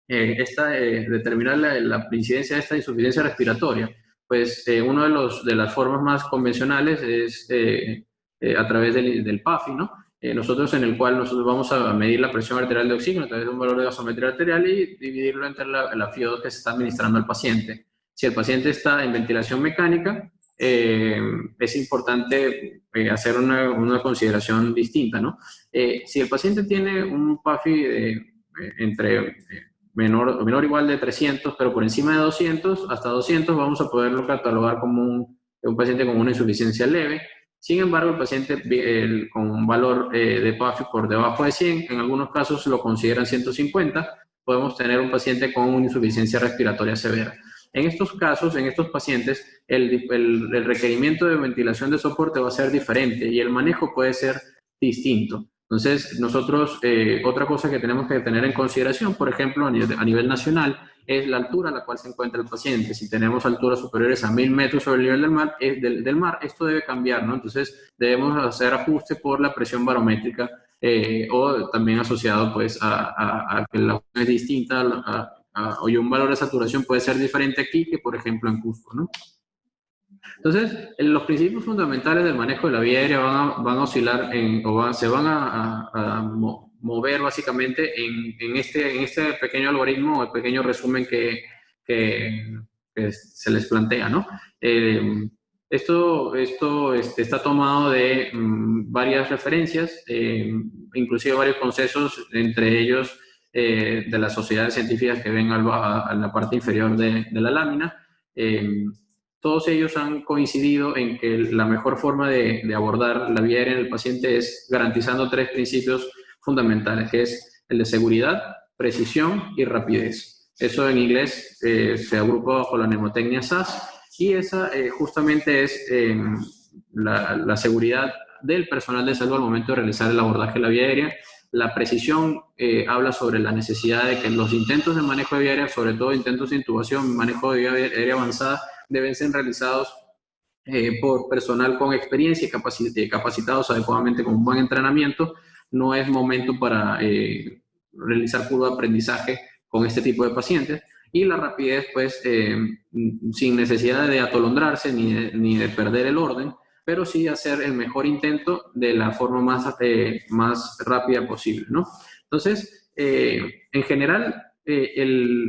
determinar la incidencia de esta insuficiencia respiratoria? Pues una de las formas más convencionales es a través del PAFI, ¿no? Nosotros vamos a medir la presión arterial de oxígeno a través de un valor de gasometría arterial y dividirlo entre la FIO2 que se está administrando al paciente. Si el paciente está en ventilación mecánica, es importante hacer una consideración distinta, ¿no? Si el paciente tiene un PAFI entre menor o igual de 300, pero por encima de 200, hasta 200 vamos a poderlo catalogar como un paciente con una insuficiencia leve. Sin embargo, el paciente con un valor de PAFI por debajo de 100, en algunos casos lo consideran 150, podemos tener un paciente con una insuficiencia respiratoria severa. En estos casos, en estos pacientes, el requerimiento de ventilación de soporte va a ser diferente y el manejo puede ser distinto. Entonces, nosotros, otra cosa que tenemos que tener en consideración, por ejemplo, a nivel nacional, es la altura a la cual se encuentra el paciente. Si tenemos alturas superiores a 1000 metros sobre el nivel del mar, esto debe cambiar, ¿no? Entonces, debemos hacer ajuste por la presión barométrica o también asociado, pues, a que la es distinta oye, un valor de saturación puede ser diferente aquí que, por ejemplo, en Cusco, ¿no? Entonces, los principios fundamentales del manejo de la vía aérea van a oscilar se van a mover básicamente en este pequeño algoritmo o el pequeño resumen que se les plantea, ¿no? Esto está tomado de varias referencias, inclusive varios consensos, entre ellos de las sociedades científicas que ven a la parte inferior de la lámina. Todos ellos han coincidido en que la mejor forma de abordar la vía aérea en el paciente es garantizando 3 principios fundamentales, que es el de seguridad, precisión y rapidez. Eso en inglés se agrupa bajo la mnemotecnia SAS y esa justamente es la seguridad del personal de salud al momento de realizar el abordaje de la vía aérea. La precisión habla sobre la necesidad de que los intentos de manejo de vía aérea, sobre todo intentos de intubación, manejo de vía aérea avanzada, deben ser realizados por personal con experiencia y capacitados adecuadamente con un buen entrenamiento. No es momento para realizar puro aprendizaje con este tipo de pacientes. Y la rapidez, pues, sin necesidad de atolondrarse ni de perder el orden, pero sí hacer el mejor intento de la forma más rápida posible, ¿no? Entonces, en general,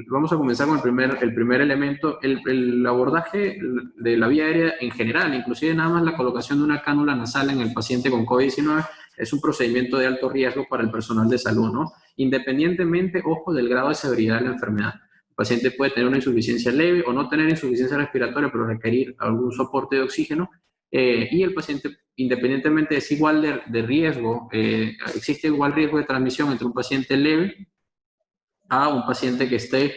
vamos a comenzar con el primer elemento, el abordaje de la vía aérea en general, inclusive nada más la colocación de una cánula nasal en el paciente con COVID-19 es un procedimiento de alto riesgo para el personal de salud, ¿no? Independientemente, ojo, del grado de severidad de la enfermedad. El paciente puede tener una insuficiencia leve o no tener insuficiencia respiratoria, pero requerir algún soporte de oxígeno. Y el paciente, independientemente, es igual de riesgo, existe igual riesgo de transmisión entre un paciente leve a un paciente que esté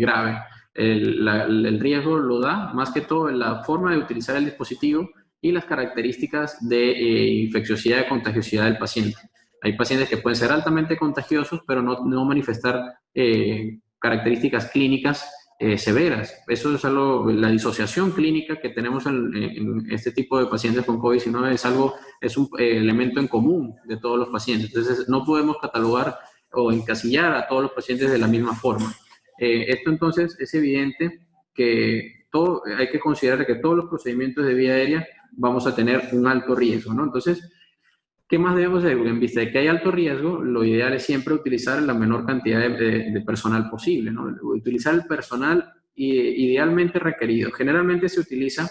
grave. El riesgo lo da más que todo en la forma de utilizar el dispositivo y las características de infecciosidad y contagiosidad del paciente. Hay pacientes que pueden ser altamente contagiosos, pero no manifestar características clínicas severas. Eso es algo, la disociación clínica que tenemos en este tipo de pacientes con COVID-19 es un elemento en común de todos los pacientes. Entonces, no podemos catalogar o encasillar a todos los pacientes de la misma forma. Esto entonces es evidente que hay que considerar que todos los procedimientos de vía aérea vamos a tener un alto riesgo, ¿no? Entonces, ¿qué más debemos hacer? En vista de que hay alto riesgo, lo ideal es siempre utilizar la menor cantidad de personal posible, ¿no? Utilizar el personal idealmente requerido. Generalmente se utiliza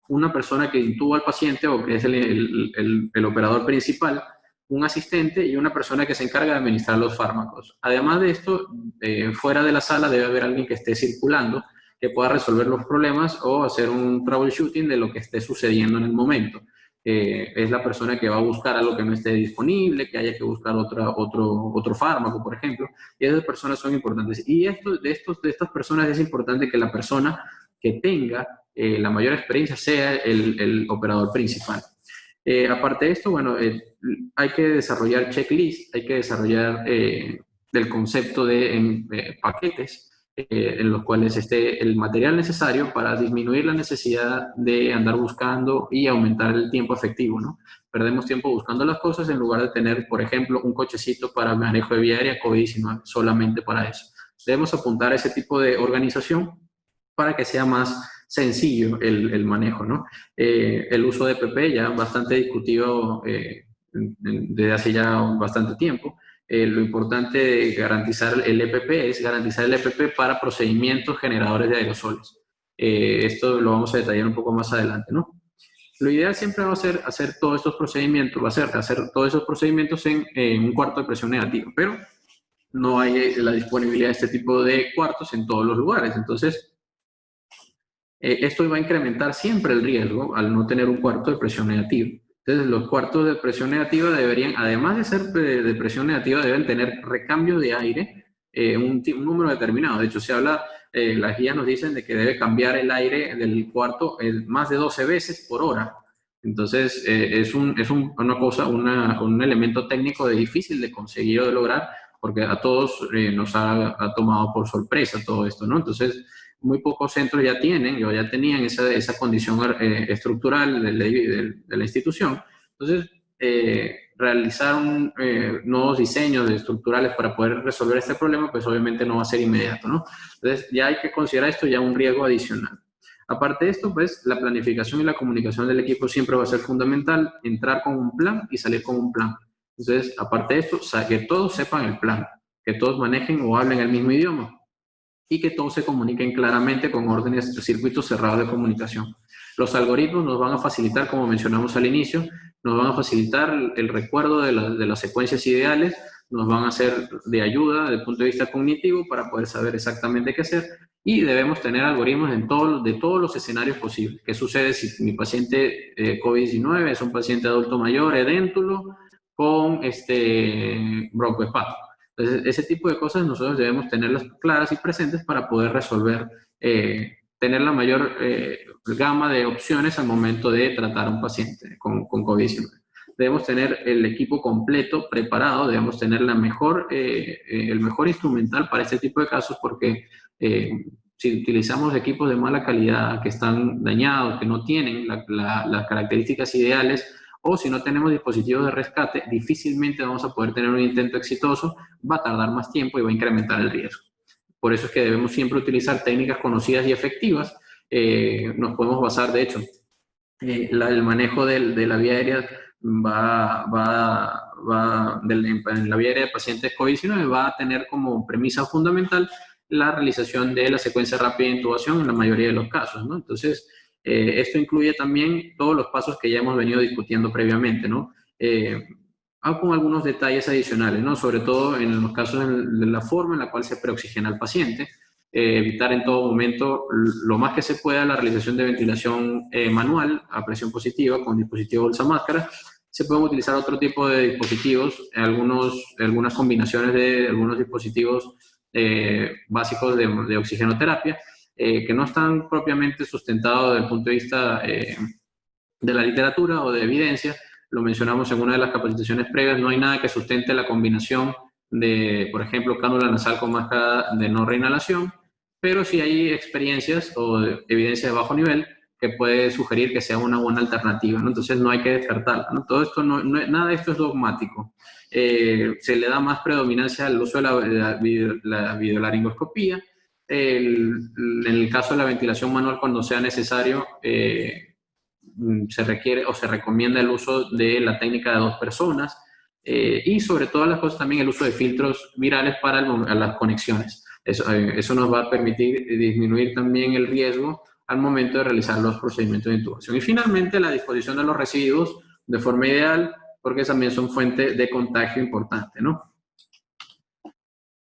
una persona que intuba al paciente o que es el operador principal, un asistente y una persona que se encarga de administrar los fármacos. Además de esto, fuera de la sala debe haber alguien que esté circulando, que pueda resolver los problemas o hacer un troubleshooting de lo que esté sucediendo en el momento. Es la persona que va a buscar algo que no esté disponible, que haya que buscar otro fármaco, por ejemplo, y esas personas son importantes. Y de estas personas es importante que la persona que tenga la mayor experiencia sea el operador principal. Aparte de esto, bueno, hay que desarrollar checklist, hay que desarrollar el concepto de paquetes en los cuales esté el material necesario para disminuir la necesidad de andar buscando y aumentar el tiempo efectivo, ¿no? Perdemos tiempo buscando las cosas en lugar de tener, por ejemplo, un cochecito para manejo de vía aérea COVID-19, solamente para eso. Debemos apuntar a ese tipo de organización para que sea más sencillo el manejo, ¿no? El uso de EPP ya bastante discutido desde hace ya bastante tiempo. Lo importante de garantizar el EPP es garantizar el EPP para procedimientos generadores de aerosoles. Esto lo vamos a detallar un poco más adelante, ¿no? Lo ideal siempre va a ser hacer todos estos procedimientos, hacer todos esos procedimientos en un cuarto de presión negativa, pero no hay la disponibilidad de este tipo de cuartos en todos los lugares. Entonces, esto va a incrementar siempre el riesgo al no tener un cuarto de presión negativa. Entonces, los cuartos de presión negativa deberían, además de ser de presión negativa, deben tener recambio de aire, un número determinado. De hecho, se habla, las guías nos dicen de que debe cambiar el aire del cuarto más de 12 veces por hora. Entonces, un elemento técnico difícil de conseguir o de lograr, porque a todos nos ha tomado por sorpresa todo esto, ¿no? Entonces, muy pocos centros ya tenían esa condición estructural de la institución. Entonces, realizar nuevos diseños estructurales para poder resolver este problema, pues obviamente no va a ser inmediato, ¿no? Entonces, ya hay que considerar esto ya un riesgo adicional. Aparte de esto, pues la planificación y la comunicación del equipo siempre va a ser fundamental, entrar con un plan y salir con un plan. Entonces, aparte de esto, que todos sepan el plan, que todos manejen o hablen el mismo idioma y que todos se comuniquen claramente con órdenes, circuitos cerrados de comunicación. Los algoritmos nos van a facilitar, como mencionamos al inicio, nos van a facilitar el recuerdo de las secuencias ideales, nos van a ser de ayuda desde el punto de vista cognitivo para poder saber exactamente qué hacer y debemos tener algoritmos de todos los escenarios posibles. ¿Qué sucede si mi paciente COVID-19 es un paciente adulto mayor, edéntulo, con broncoespasmo? Entonces, ese tipo de cosas nosotros debemos tenerlas claras y presentes para poder resolver tener la mayor gama de opciones al momento de tratar a un paciente con COVID-19. Debemos tener el equipo completo preparado, debemos tener el mejor instrumental para este tipo de casos, porque si utilizamos equipos de mala calidad, que están dañados, que no tienen las características ideales, o si no tenemos dispositivos de rescate, difícilmente vamos a poder tener un intento exitoso, va a tardar más tiempo y va a incrementar el riesgo. Por eso es que debemos siempre utilizar técnicas conocidas y efectivas. Nos podemos basar, de hecho, el manejo de la vía aérea en la vía aérea de pacientes COVID-19 va a tener como premisa fundamental la realización de la secuencia rápida de intubación en la mayoría de los casos, ¿no? Entonces, esto incluye también todos los pasos que ya hemos venido discutiendo previamente, ¿no? Con algunos detalles adicionales, ¿no? Sobre todo en los casos de la forma en la cual se preoxigena al paciente, evitar en todo momento lo más que se pueda la realización de ventilación manual a presión positiva con dispositivo bolsa máscara. Se pueden utilizar otro tipo de dispositivos, algunas combinaciones de algunos dispositivos básicos de oxigenoterapia, que no están propiamente sustentados desde el punto de vista de la literatura o de evidencia. Lo mencionamos en una de las capacitaciones previas, no hay nada que sustente la combinación de, por ejemplo, cánula nasal con máscara de no reinhalación, pero sí hay experiencias o evidencia de bajo nivel que puede sugerir que sea una buena alternativa, ¿no? Entonces no hay que descartarla, ¿no? Todo esto nada de esto es dogmático. Se le da más predominancia al uso de la videolaringoscopía. En el caso de la ventilación manual, cuando sea necesario, se requiere o se recomienda el uso de la técnica de 2 personas, y sobre todas las cosas también el uso de filtros virales para las conexiones. Eso nos va a permitir disminuir también el riesgo al momento de realizar los procedimientos de intubación. Y finalmente, la disposición de los residuos de forma ideal, porque también son fuente de contagio importante, ¿no?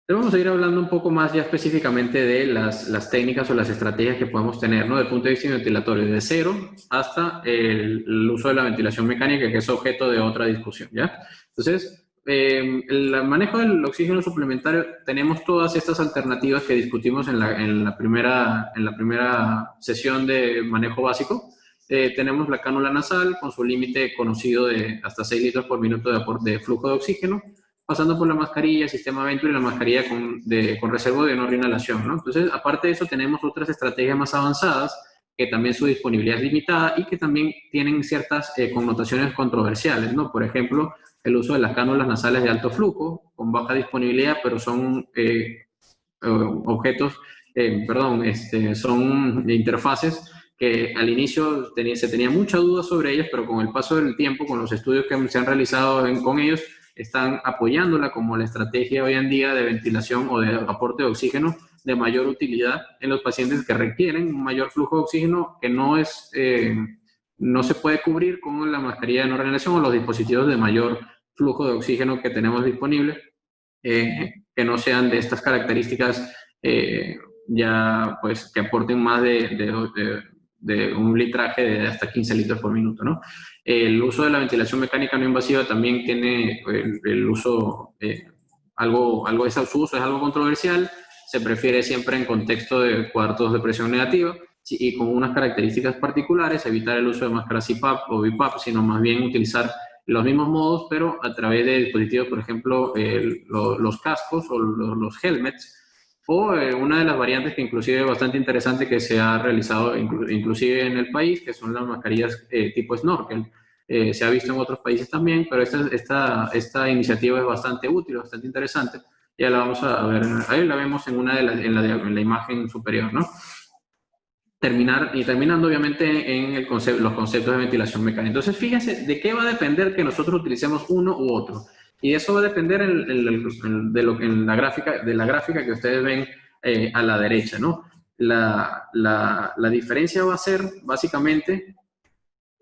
Vamos a ir hablando un poco más ya específicamente de las técnicas o las estrategias que podemos tener, ¿no? Desde el punto de vista ventilatorio, de cero hasta el uso de la ventilación mecánica, que es objeto de otra discusión, ¿ya? Entonces, el manejo del oxígeno suplementario, tenemos todas estas alternativas que discutimos en la primera sesión de manejo básico. Tenemos la cánula nasal con su límite conocido de hasta 6 litros por minuto de flujo de oxígeno, pasando por la mascarilla, sistema Venturi y la mascarilla con reservo de no reinhalación, ¿no? Entonces, aparte de eso, tenemos otras estrategias más avanzadas que también su disponibilidad es limitada y que también tienen ciertas connotaciones controversiales, ¿no? Por ejemplo, el uso de las cánulas nasales de alto flujo, con baja disponibilidad, pero son son interfaces que al inicio se tenía mucha duda sobre ellas, pero con el paso del tiempo, con los estudios que se han realizado con ellos, están apoyándola como la estrategia hoy en día de ventilación o de aporte de oxígeno de mayor utilidad en los pacientes que requieren un mayor flujo de oxígeno que no se puede cubrir con la mascarilla de no reinhalación o los dispositivos de mayor flujo de oxígeno que tenemos disponible, que no sean de estas características ya pues que aporten más de un litraje de hasta 15 litros por minuto, ¿no? El uso de la ventilación mecánica no invasiva también tiene el uso, su uso es algo controversial, se prefiere siempre en contexto de cuartos de presión negativa y con unas características particulares, evitar el uso de máscaras CPAP o BiPAP, sino más bien utilizar los mismos modos, pero a través de dispositivos, por ejemplo, los cascos o los helmets, o una de las variantes que inclusive es bastante interesante que se ha realizado inclusive en el país, que son las mascarillas tipo snorkel. Se ha visto en otros países también, pero esta iniciativa es bastante útil, bastante interesante. Ya la vamos a ver, ahí la vemos en la imagen superior, ¿no? Terminando obviamente en los conceptos de ventilación mecánica. Entonces, fíjense de qué va a depender que nosotros utilicemos uno u otro. Y eso va a depender de la gráfica que ustedes ven a la derecha, ¿no? La diferencia va a ser básicamente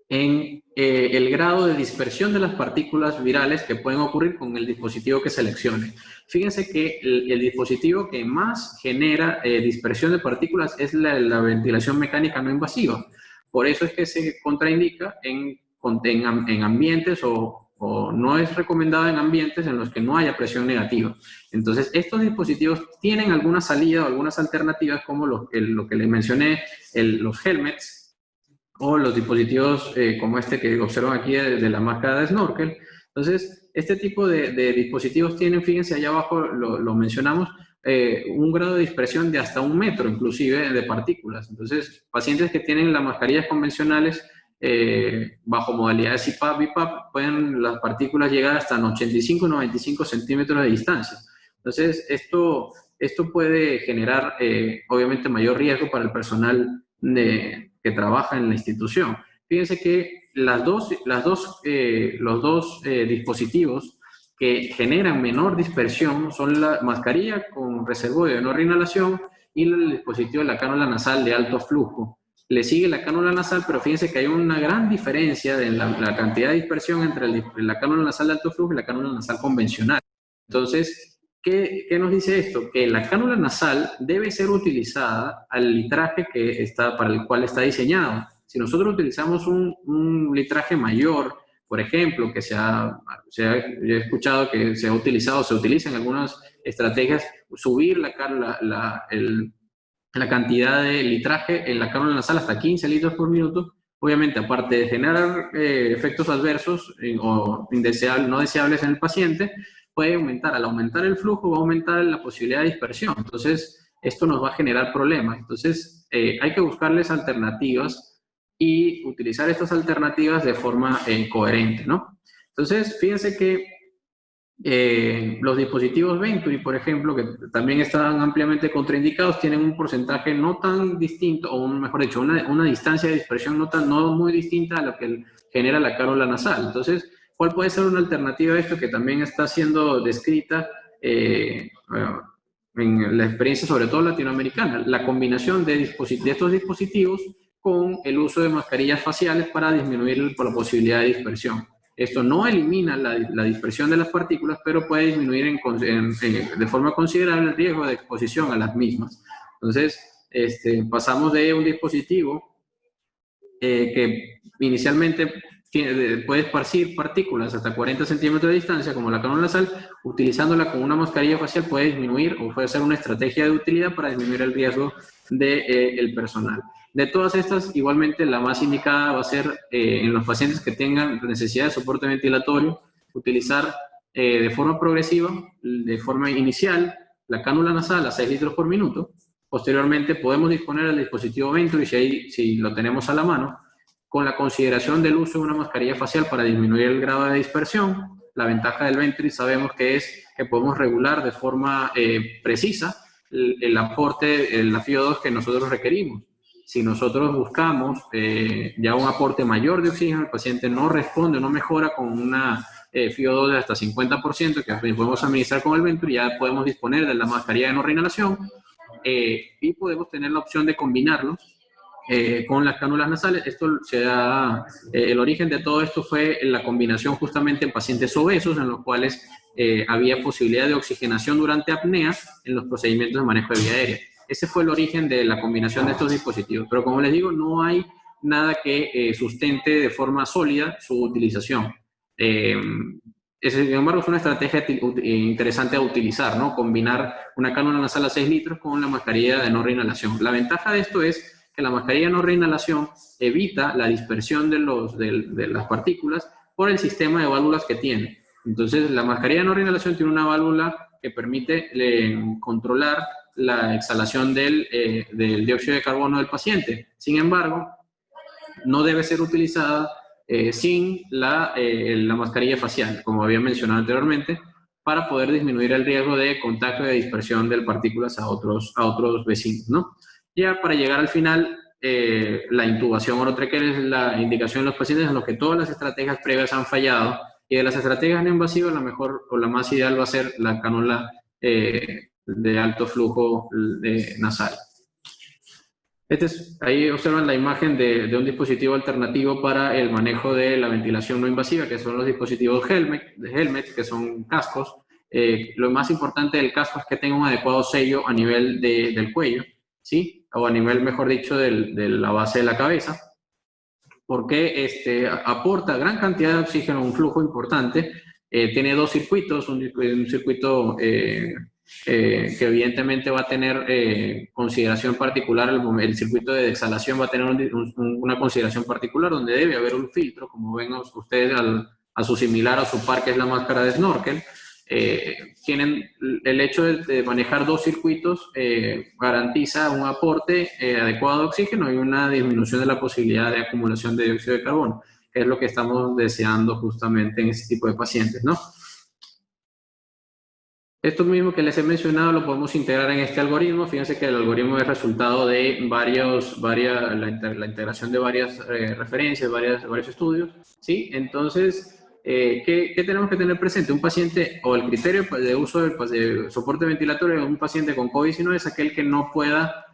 en el grado de dispersión de las partículas virales que pueden ocurrir con el dispositivo que seleccione. Fíjense que el dispositivo que más genera dispersión de partículas es la ventilación mecánica no invasiva. Por eso es que se contraindica en ambientes o o no es recomendado en ambientes en los que no haya presión negativa. Entonces, estos dispositivos tienen alguna salida o algunas alternativas como lo que les mencioné, los helmets o los dispositivos como este que observan aquí de la máscara de snorkel. Entonces, este tipo de dispositivos tienen, fíjense, allá abajo lo mencionamos, un grado de dispersión de hasta 1 metro, inclusive, de partículas. Entonces, pacientes que tienen las mascarillas convencionales bajo modalidades IPAP, BIPAP, pueden las partículas llegar hasta 85 y 95 centímetros de distancia. Entonces, esto puede generar, obviamente, mayor riesgo para el personal que trabaja en la institución. Fíjense que los dos dispositivos que generan menor dispersión son la mascarilla con reservorio de no reinhalación y el dispositivo de la cánula nasal de alto flujo. Le sigue la cánula nasal, pero fíjense que hay una gran diferencia en la cantidad de dispersión entre la cánula nasal de alto flujo y la cánula nasal convencional. Entonces, ¿qué nos dice esto? Que la cánula nasal debe ser utilizada al litraje para el cual está diseñado. Si nosotros utilizamos un litraje mayor, por ejemplo, que yo he escuchado que se utiliza en algunas estrategias, subir la cantidad de litraje en la cánula nasal hasta 15 litros por minuto, obviamente, aparte de generar efectos adversos o no deseables en el paciente, puede aumentar. Al aumentar el flujo, va a aumentar la posibilidad de dispersión. Entonces, esto nos va a generar problemas. Entonces, hay que buscarles alternativas y utilizar estas alternativas de forma coherente, ¿no? Entonces, fíjense que los dispositivos Venturi, por ejemplo, que también están ampliamente contraindicados, tienen un porcentaje no tan distinto, o mejor dicho, una distancia de dispersión no muy distinta a lo que genera la cánula nasal. Entonces, ¿cuál puede ser una alternativa a esto que también está siendo descrita en la experiencia, sobre todo latinoamericana? La combinación de estos dispositivos con el uso de mascarillas faciales para disminuir la posibilidad de dispersión. Esto no elimina la dispersión de las partículas, pero puede disminuir de forma considerable el riesgo de exposición a las mismas. Entonces, pasamos de un dispositivo que inicialmente puede esparcir partículas hasta 40 centímetros de distancia, como la cánula nasal, utilizándola con una mascarilla facial puede disminuir o puede ser una estrategia de utilidad para disminuir el riesgo del personal. De todas estas, igualmente la más indicada va a ser en los pacientes que tengan necesidad de soporte ventilatorio, utilizar de forma progresiva, de forma inicial, la cánula nasal a 6 litros por minuto. Posteriormente podemos disponer del dispositivo Venturi, si lo tenemos a la mano, con la consideración del uso de una mascarilla facial para disminuir el grado de dispersión. La ventaja del Venturi sabemos que es que podemos regular de forma precisa el aporte, el FiO2 que nosotros requerimos. Si nosotros buscamos ya un aporte mayor de oxígeno, el paciente no responde, no mejora con una FiO2 de hasta 50% que podemos administrar con el Venturi, ya podemos disponer de la mascarilla de no reinhalación y podemos tener la opción de combinarlo con las cánulas nasales. El origen de todo esto fue la combinación justamente en pacientes obesos, en los cuales había posibilidad de oxigenación durante apnea en los procedimientos de manejo de vía aérea. Ese fue el origen de la combinación de estos dispositivos. Pero como les digo, no hay nada que sustente de forma sólida su utilización. Sin embargo, es una estrategia interesante a utilizar, ¿no? Combinar una cánula nasal a 6 litros con la mascarilla de no reinhalación. La ventaja de esto es que la mascarilla de no reinhalación evita la dispersión de las partículas por el sistema de válvulas que tiene. Entonces, la mascarilla de no reinhalación tiene una válvula que permite controlar la exhalación del dióxido de carbono del paciente. Sin embargo, no debe ser utilizada sin la mascarilla facial, como había mencionado anteriormente, para poder disminuir el riesgo de contacto y de dispersión de partículas a otros vecinos, ¿no? Ya para llegar al final, la intubación orotraqueal es la indicación de los pacientes en los que todas las estrategias previas han fallado, y de las estrategias no invasivas, la mejor o la más ideal va a ser la cánula de alto flujo nasal. Ahí observan la imagen de un dispositivo alternativo para el manejo de la ventilación no invasiva, que son los dispositivos helmet, que son cascos. Lo más importante del casco es que tenga un adecuado sello a nivel del cuello, ¿sí? O a nivel, mejor dicho, de la base de la cabeza. porque aporta gran cantidad de oxígeno, un flujo importante. Tiene dos circuitos, un circuito que evidentemente va a tener consideración particular, el circuito de exhalación va a tener una consideración particular donde debe haber un filtro, como ven ustedes a su similar, a su par, que es la máscara de snorkel. Tienen el hecho de manejar dos circuitos garantiza un aporte adecuado de oxígeno y una disminución de la posibilidad de acumulación de dióxido de carbono, que es lo que estamos deseando justamente en este tipo de pacientes, ¿no? Esto mismo que les he mencionado lo podemos integrar en este algoritmo. Fíjense que el algoritmo es resultado de la integración de varias referencias, varios estudios, ¿sí? Entonces, ¿qué tenemos que tener presente? Un paciente, o el criterio de uso de soporte ventilatorio de un paciente con COVID-19 es aquel que no pueda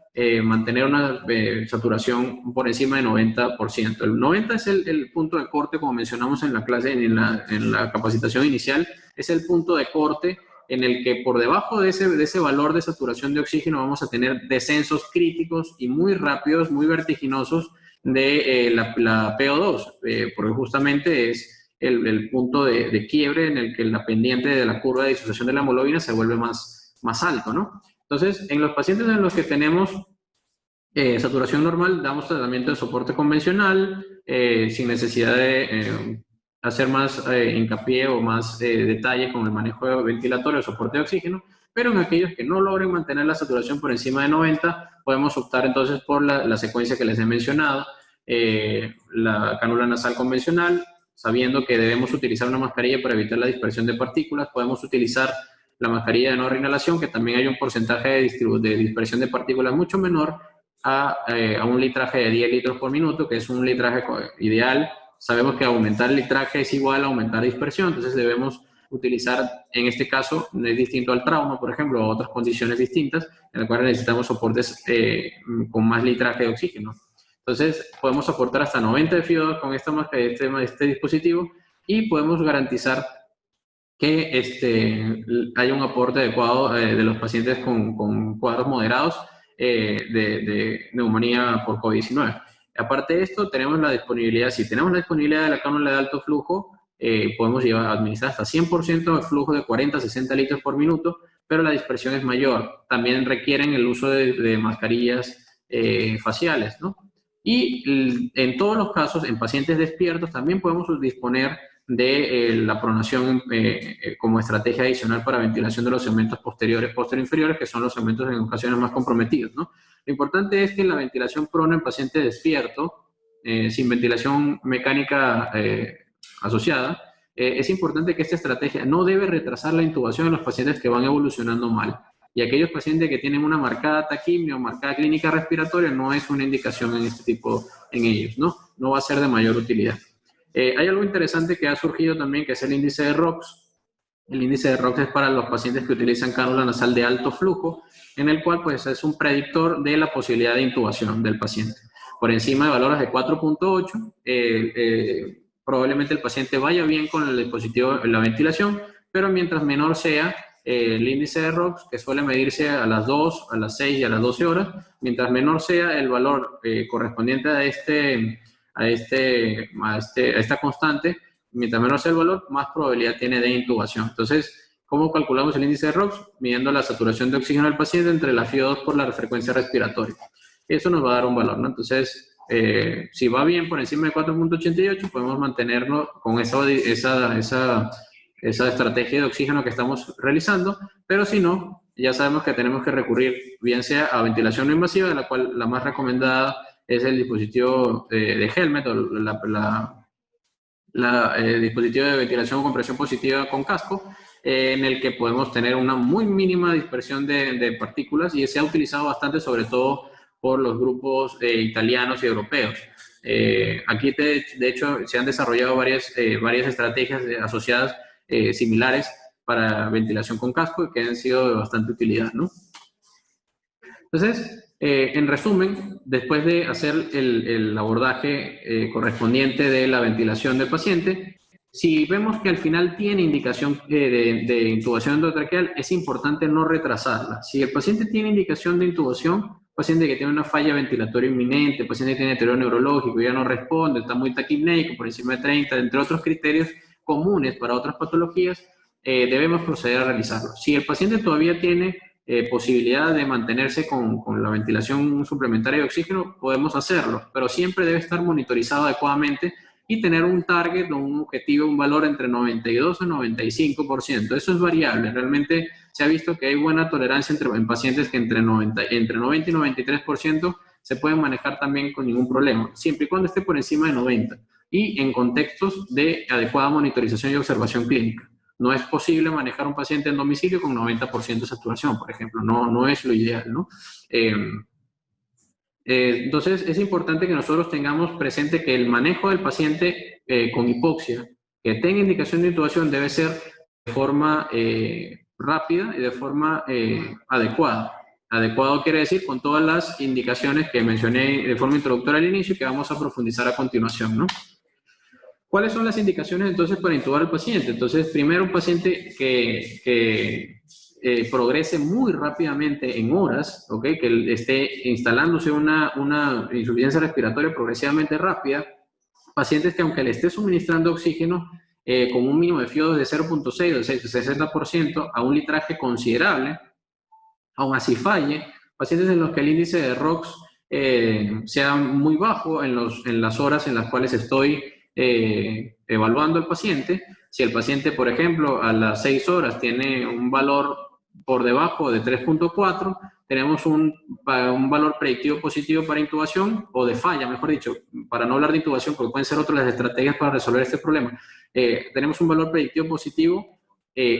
mantener una saturación por encima de 90%. El 90 es el punto de corte, como mencionamos en la clase, en la capacitación inicial, es el punto de corte en el que por debajo de ese valor de saturación de oxígeno vamos a tener descensos críticos y muy rápidos, muy vertiginosos de la PO2, porque justamente es el punto de quiebre en el que la pendiente de la curva de disociación de la hemoglobina se vuelve más alto, ¿no? Entonces, en los pacientes en los que tenemos saturación normal, damos tratamiento de soporte convencional, sin necesidad de hacer más hincapié o más detalle con el manejo ventilatorio o soporte de oxígeno, pero en aquellos que no logren mantener la saturación por encima de 90, podemos optar entonces por la secuencia que les he mencionado, la cánula nasal convencional, sabiendo que debemos utilizar una mascarilla para evitar la dispersión de partículas. Podemos utilizar la mascarilla de no reinhalación, que también hay un porcentaje de dispersión de partículas mucho menor a un litraje de 10 litros por minuto, que es un litraje ideal. Sabemos que aumentar el litraje es igual a aumentar dispersión, entonces debemos utilizar, en este caso, es distinto al trauma, por ejemplo, o otras condiciones distintas, en las cuales necesitamos soportes con más litraje de oxígeno. Entonces, podemos aportar hasta 90 de FIO2 con este dispositivo y podemos garantizar que haya un aporte adecuado de los pacientes con cuadros moderados de neumonía por COVID-19. Aparte de esto, tenemos la disponibilidad, si tenemos la disponibilidad de la cánula de alto flujo, podemos administrar hasta 100% de flujo de 40 a 60 litros por minuto, pero la dispersión es mayor. También requieren el uso de mascarillas faciales, ¿no? Y en todos los casos, en pacientes despiertos, también podemos disponer de la pronación como estrategia adicional para ventilación de los segmentos posterior-inferiores, que son los segmentos en ocasiones más comprometidos, ¿no? Lo importante es que la ventilación prona en paciente despierto, sin ventilación mecánica asociada, es importante que esta estrategia no debe retrasar la intubación en los pacientes que van evolucionando mal. Y aquellos pacientes que tienen una marcada taquimia o marcada clínica respiratoria no es una indicación en este tipo en ellos, ¿no? No va a ser de mayor utilidad. Hay algo interesante que ha surgido también, que es el índice de ROX. El índice de ROX es para los pacientes que utilizan cánula nasal de alto flujo, en el cual pues es un predictor de la posibilidad de intubación del paciente. Por encima de valores de 4.8, probablemente el paciente vaya bien con el dispositivo, la ventilación, pero mientras menor sea el índice de ROX, que suele medirse a las 2, a las 6 y a las 12 horas, mientras menor sea el valor correspondiente a esta constante, mientras menor sea el valor, más probabilidad tiene de intubación. Entonces, ¿cómo calculamos el índice de ROX? Midiendo la saturación de oxígeno del paciente entre la FIO2 por la frecuencia respiratoria. Eso nos va a dar un valor, ¿no? Entonces, si va bien por encima de 4.88, podemos mantenernos con esa estrategia de oxígeno que estamos realizando, pero si no, ya sabemos que tenemos que recurrir bien sea a ventilación no invasiva, de la cual la más recomendada es el dispositivo de Helmet, o dispositivo de ventilación con presión positiva con casco, en el que podemos tener una muy mínima dispersión de partículas, y se ha utilizado bastante, sobre todo por los grupos italianos y europeos. Aquí, de hecho, se han desarrollado varias estrategias asociadas similares para ventilación con casco, que han sido de bastante utilidad, ¿no? Entonces, en resumen, después de hacer el abordaje correspondiente de la ventilación del paciente, si vemos que al final tiene indicación de intubación endotraqueal, es importante no retrasarla. Si el paciente tiene indicación de intubación, paciente que tiene una falla ventilatoria inminente, paciente que tiene deterioro neurológico, ya no responde, está muy taquipnéico, por encima de 30, entre otros criterios comunes para otras patologías, debemos proceder a realizarlo. Si el paciente todavía tiene posibilidad de mantenerse con la ventilación suplementaria de oxígeno, podemos hacerlo, pero siempre debe estar monitorizado adecuadamente y tener un target o un objetivo, un valor entre 92 y 95%. Eso es variable. Realmente se ha visto que hay buena tolerancia en pacientes que entre 90 y 93% se pueden manejar también con ningún problema, siempre y cuando esté por encima de 90 y en contextos de adecuada monitorización y observación clínica. No es posible manejar un paciente en domicilio con 90% de saturación, por ejemplo. No es lo ideal, ¿no? Entonces, es importante que nosotros tengamos presente que el manejo del paciente con hipoxia, que tenga indicación de intubación, debe ser de forma rápida y de forma adecuada. Adecuado quiere decir con todas las indicaciones que mencioné de forma introductoria al inicio y que vamos a profundizar a continuación, ¿no? ¿Cuáles son las indicaciones entonces para intubar al paciente? Entonces, primero, un paciente que progrese muy rápidamente en horas, ¿okay? Que esté instalándose una insuficiencia respiratoria progresivamente rápida, pacientes que aunque le esté suministrando oxígeno con un mínimo de FIO de 0.6 o de 60% a un litraje considerable, aún así falle, pacientes en los que el índice de ROX sea muy bajo en las horas en las cuales estoy evaluando al paciente. Si el paciente, por ejemplo, a las 6 horas tiene un valor por debajo de 3.4, tenemos un valor predictivo positivo para intubación, o de falla, mejor dicho, para no hablar de intubación, porque pueden ser otras las estrategias para resolver este problema. Tenemos un valor predictivo positivo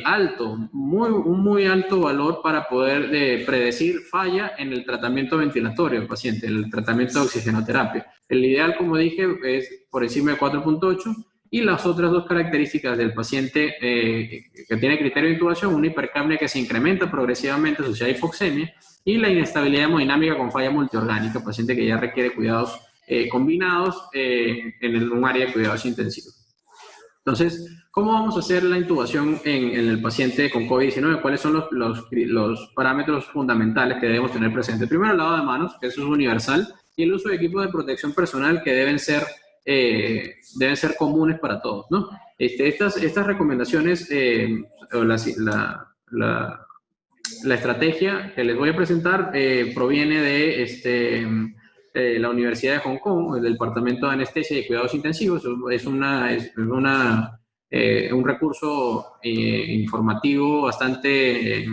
alto, un muy alto valor para poder predecir falla en el tratamiento ventilatorio del paciente, el tratamiento de oxigenoterapia. El ideal, como dije, es por encima de 4.8, y las otras dos características del paciente que tiene criterio de intubación, una hipercapnia que se incrementa progresivamente asociada a hipoxemia, y la inestabilidad hemodinámica con falla multiorgánica, paciente que ya requiere cuidados combinados en un área de cuidados intensivos. Entonces, ¿cómo vamos a hacer la intubación en el paciente con COVID-19? ¿Cuáles son los parámetros fundamentales que debemos tener presentes? Primero, el lavado de manos, que eso es universal, y el uso de equipos de protección personal que deben ser comunes para todos, ¿no? Estas recomendaciones, o la estrategia que les voy a presentar proviene de la Universidad de Hong Kong, el Departamento de Anestesia y Cuidados Intensivos. Es un recurso informativo bastante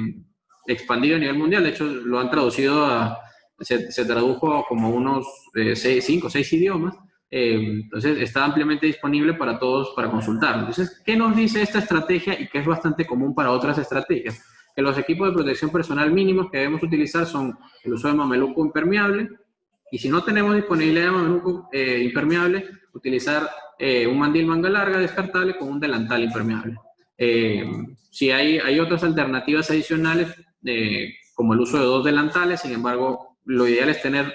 expandido a nivel mundial. De hecho, lo han traducido se tradujo como unos 5 o 6 idiomas. Entonces, está ampliamente disponible para todos para consultar. Entonces, ¿qué nos dice esta estrategia y qué es bastante común para otras estrategias? Que los equipos de protección personal mínimos que debemos utilizar son el uso de mameluco impermeable, y si no tenemos disponibilidad de mameluco impermeable, utilizar un mandil manga larga descartable con un delantal impermeable. Si hay otras alternativas adicionales, como el uso de 2 delantales, sin embargo, lo ideal es tener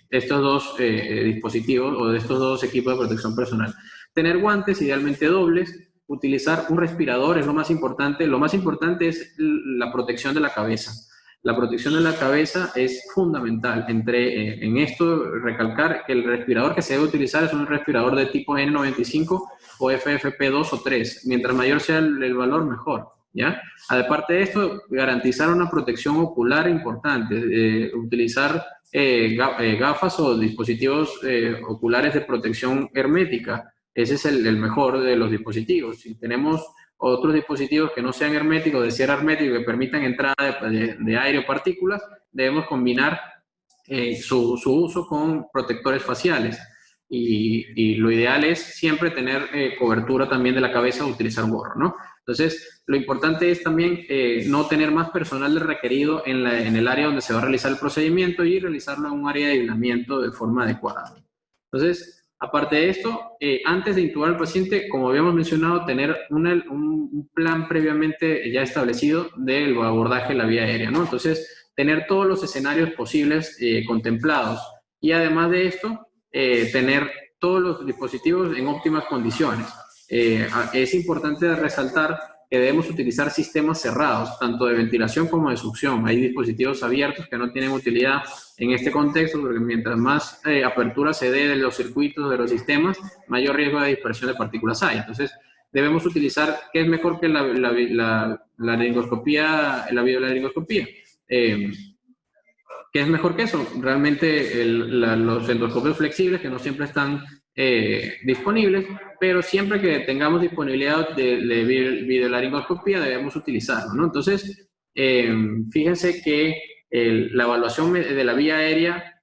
estos 2 dispositivos o de estos 2 equipos de protección personal. Tener guantes, idealmente dobles. Utilizar un respirador es lo más importante. Lo más importante es la protección de la cabeza. La protección de la cabeza es fundamental. En esto, recalcar que el respirador que se debe utilizar es un respirador de tipo N95 o FFP2 o 3. Mientras mayor sea el valor, mejor, ¿ya? Aparte de esto, garantizar una protección ocular importante. Utilizar gafas o dispositivos oculares de protección hermética. Ese es el mejor de los dispositivos. Si tenemos otros dispositivos que no sean herméticos, de cierre hermético, que permitan entrada de aire o partículas, debemos combinar su uso con protectores faciales. Y lo ideal es siempre tener cobertura también de la cabeza o utilizar gorro, ¿no? Entonces, lo importante es también no tener más personal requerido en el área donde se va a realizar el procedimiento y realizarlo en un área de aislamiento de forma adecuada. Entonces, aparte de esto, antes de intubar al paciente, como habíamos mencionado, tener un plan previamente ya establecido del abordaje de la vía aérea, ¿no? Entonces, tener todos los escenarios posibles contemplados, y además de esto, tener todos los dispositivos en óptimas condiciones. Es importante resaltar que debemos utilizar sistemas cerrados, tanto de ventilación como de succión. Hay dispositivos abiertos que no tienen utilidad en este contexto, porque mientras más apertura se dé de los circuitos, de los sistemas, mayor riesgo de dispersión de partículas hay. Entonces, debemos utilizar, ¿qué es mejor que la laringoscopía, la videolaringoscopía? ¿Qué es mejor que eso? Realmente los endoscopios flexibles, que no siempre están disponibles, pero siempre que tengamos disponibilidad de videolaringoscopía debemos utilizarlo, ¿no? Entonces, fíjense que la evaluación de la vía aérea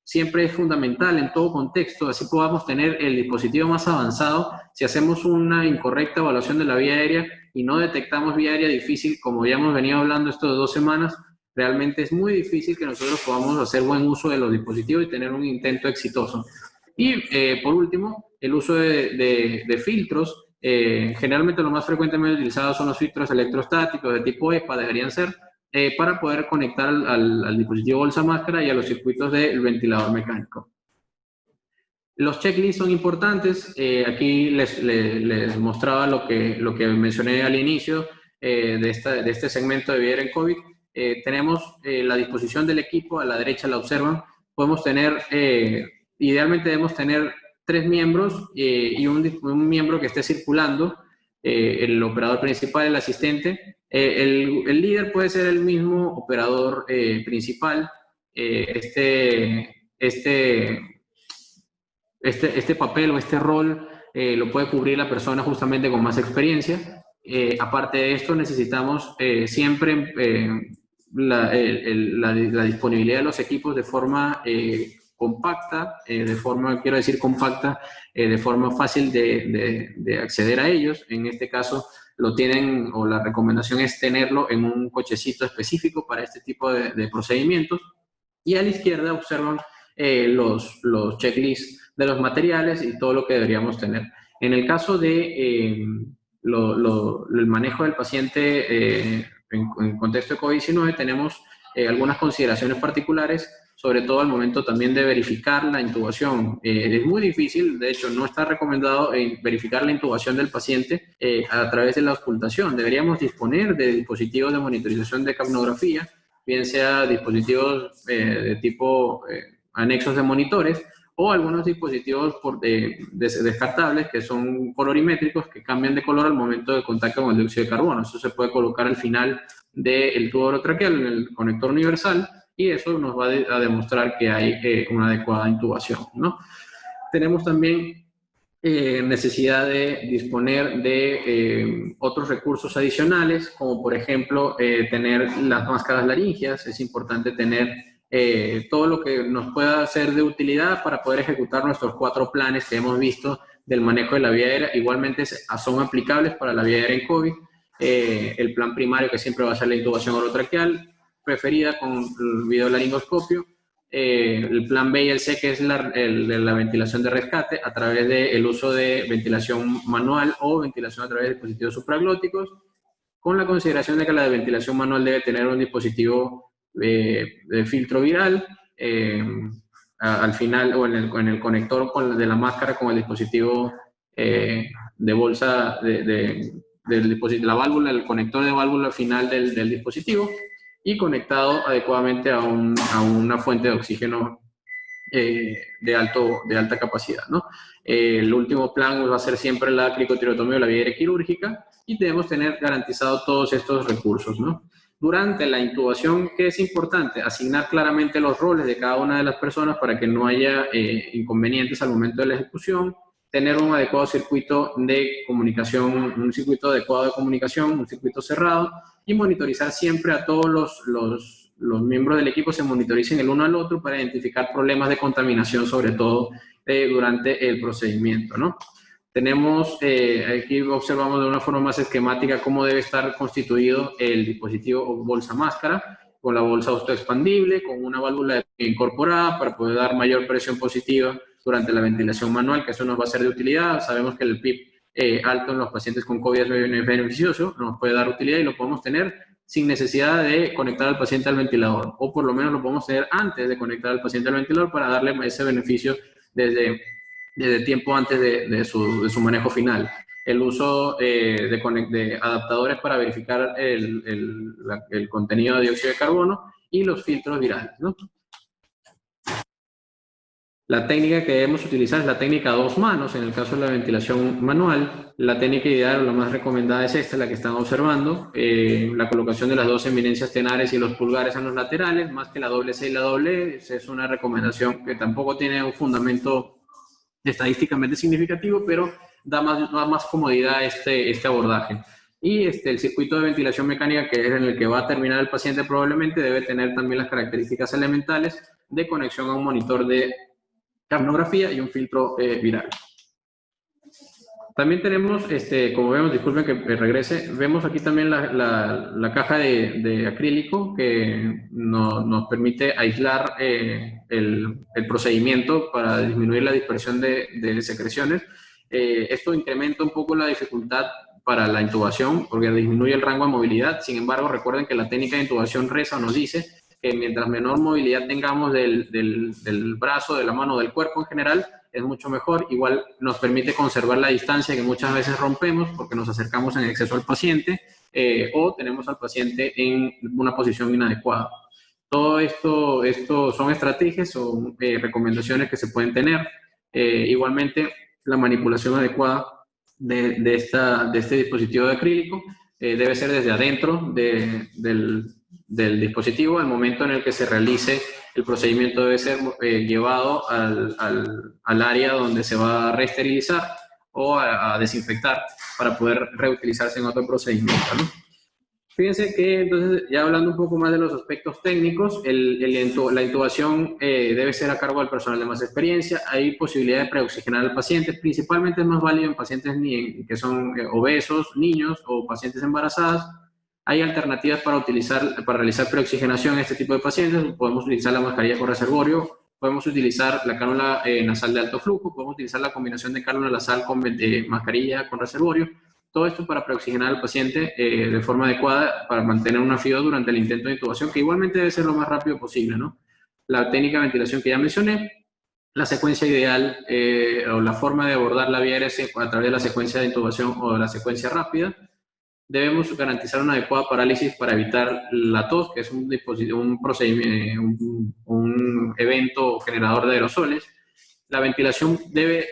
siempre es fundamental en todo contexto, así podamos tener el dispositivo más avanzado. Si hacemos una incorrecta evaluación de la vía aérea y no detectamos vía aérea difícil, como ya hemos venido hablando estas 2 semanas, realmente es muy difícil que nosotros podamos hacer buen uso de los dispositivos y tener un intento exitoso. Y por último, el uso de filtros. Generalmente los más frecuentemente utilizados son los filtros electrostáticos de tipo EPA, deberían ser, para poder conectar al dispositivo bolsa máscara y a los circuitos del ventilador mecánico. Los checklists son importantes. Aquí les mostraba lo que mencioné al inicio de este segmento de Vida en COVID. Tenemos la disposición del equipo, a la derecha la observan. Podemos tener, idealmente debemos tener 3 miembros y un miembro que esté circulando, el operador principal, el asistente. El líder puede ser el mismo operador principal. Este papel o este rol lo puede cubrir la persona justamente con más experiencia. Aparte de esto, necesitamos siempre la disponibilidad de los equipos de forma compacta, de forma fácil de acceder a ellos. En este caso, lo tienen, o la recomendación es tenerlo en un cochecito específico para este tipo de procedimientos. Y a la izquierda observan los checklists de los materiales y todo lo que deberíamos tener. En el caso de el manejo del paciente en contexto de COVID-19, tenemos algunas consideraciones particulares, sobre todo al momento también de verificar la intubación. Es muy difícil, de hecho no está recomendado verificar la intubación del paciente a través de la auscultación. Deberíamos disponer de dispositivos de monitorización de capnografía, bien sea dispositivos de tipo anexos de monitores, o algunos dispositivos descartables que son colorimétricos, que cambian de color al momento de contacto con el dióxido de carbono. Eso se puede colocar al final del tubo orotraqueal, en el conector universal, y eso nos va a demostrar que hay una adecuada intubación, ¿no? Tenemos también necesidad de disponer de otros recursos adicionales, como por ejemplo tener las máscaras laringeas. Es importante tener todo lo que nos pueda ser de utilidad para poder ejecutar nuestros 4 planes que hemos visto del manejo de la vía aérea. Igualmente son aplicables para la vía aérea en COVID. El plan primario, que siempre va a ser la intubación orotraqueal, preferida con el videolaringoscopio. El plan B y el C, que es la ventilación de rescate a través del uso de ventilación manual o ventilación a través de dispositivos supraglóticos, con la consideración de que la ventilación manual debe tener un dispositivo de filtro viral al final, o en el conector de la máscara con el dispositivo de bolsa del dispositivo, la válvula, el conector de válvula final del dispositivo, y conectado adecuadamente a una fuente de oxígeno de alta capacidad, ¿no? El último plan va a ser siempre la cricotirotomía o la vía aérea quirúrgica, y debemos tener garantizado todos estos recursos, ¿no? Durante la intubación, ¿qué es importante? Asignar claramente los roles de cada una de las personas para que no haya inconvenientes al momento de la ejecución, tener un adecuado circuito de comunicación, un circuito adecuado de comunicación, un circuito cerrado, y monitorizar siempre a todos los miembros del equipo, se monitoricen el uno al otro para identificar problemas de contaminación, sobre todo durante el procedimiento, ¿no? Tenemos, aquí observamos de una forma más esquemática cómo debe estar constituido el dispositivo o bolsa máscara, con la bolsa autoexpandible, con una válvula incorporada para poder dar mayor presión positiva durante la ventilación manual, que eso nos va a ser de utilidad. Sabemos que el PIB alto en los pacientes con COVID es beneficioso, nos puede dar utilidad y lo podemos tener sin necesidad de conectar al paciente al ventilador, o por lo menos lo podemos tener antes de conectar al paciente al ventilador para darle ese beneficio desde tiempo antes de su manejo final. el uso de adaptadores para verificar el contenido de dióxido de carbono y los filtros virales, ¿no? La técnica que debemos utilizar es la técnica a 2 manos, en el caso de la ventilación manual. La técnica ideal o la más recomendada es esta, la que están observando, la colocación de las 2 eminencias tenares y los pulgares en los laterales, más que la doble C y la doble E. Es una recomendación que tampoco tiene un fundamento estadísticamente significativo, pero da más comodidad a este abordaje. Y el circuito de ventilación mecánica, que es en el que va a terminar el paciente, probablemente debe tener también las características elementales de conexión a un monitor de capnografía y un filtro viral. También tenemos, como vemos, disculpen que regrese, vemos aquí también la caja de acrílico que nos permite aislar el procedimiento para disminuir la dispersión de secreciones. Esto incrementa un poco la dificultad para la intubación porque disminuye el rango de movilidad. Sin embargo, recuerden que la técnica de intubación RESA nos dice que mientras menor movilidad tengamos del brazo, de la mano, del cuerpo en general, es mucho mejor. Igual nos permite conservar la distancia que muchas veces rompemos porque nos acercamos en exceso al paciente o tenemos al paciente en una posición inadecuada. Todo esto son estrategias o recomendaciones que se pueden tener. Igualmente, la manipulación adecuada de este dispositivo de acrílico debe ser desde adentro del dispositivo. Al momento en el que se realice el procedimiento debe ser llevado al área donde se va a reesterilizar o a desinfectar para poder reutilizarse en otro procedimiento, ¿no? Fíjense que entonces, ya hablando un poco más de los aspectos técnicos, la intubación debe ser a cargo del personal de más experiencia. Hay posibilidad de preoxigenar al paciente, principalmente es más válido en pacientes que son obesos, niños o pacientes embarazadas. Hay alternativas para realizar preoxigenación en este tipo de pacientes. Podemos utilizar la mascarilla con reservorio, podemos utilizar la cánula nasal de alto flujo, podemos utilizar la combinación de cánula nasal con mascarilla con reservorio. Todo esto para preoxigenar al paciente de forma adecuada para mantener una FIO durante el intento de intubación, que igualmente debe ser lo más rápido posible, ¿no? La técnica de ventilación que ya mencioné, la secuencia ideal o la forma de abordar la vía aérea a través de la secuencia de intubación o de la secuencia rápida. Debemos garantizar una adecuada parálisis para evitar la tos, que es un evento generador de aerosoles. La ventilación debe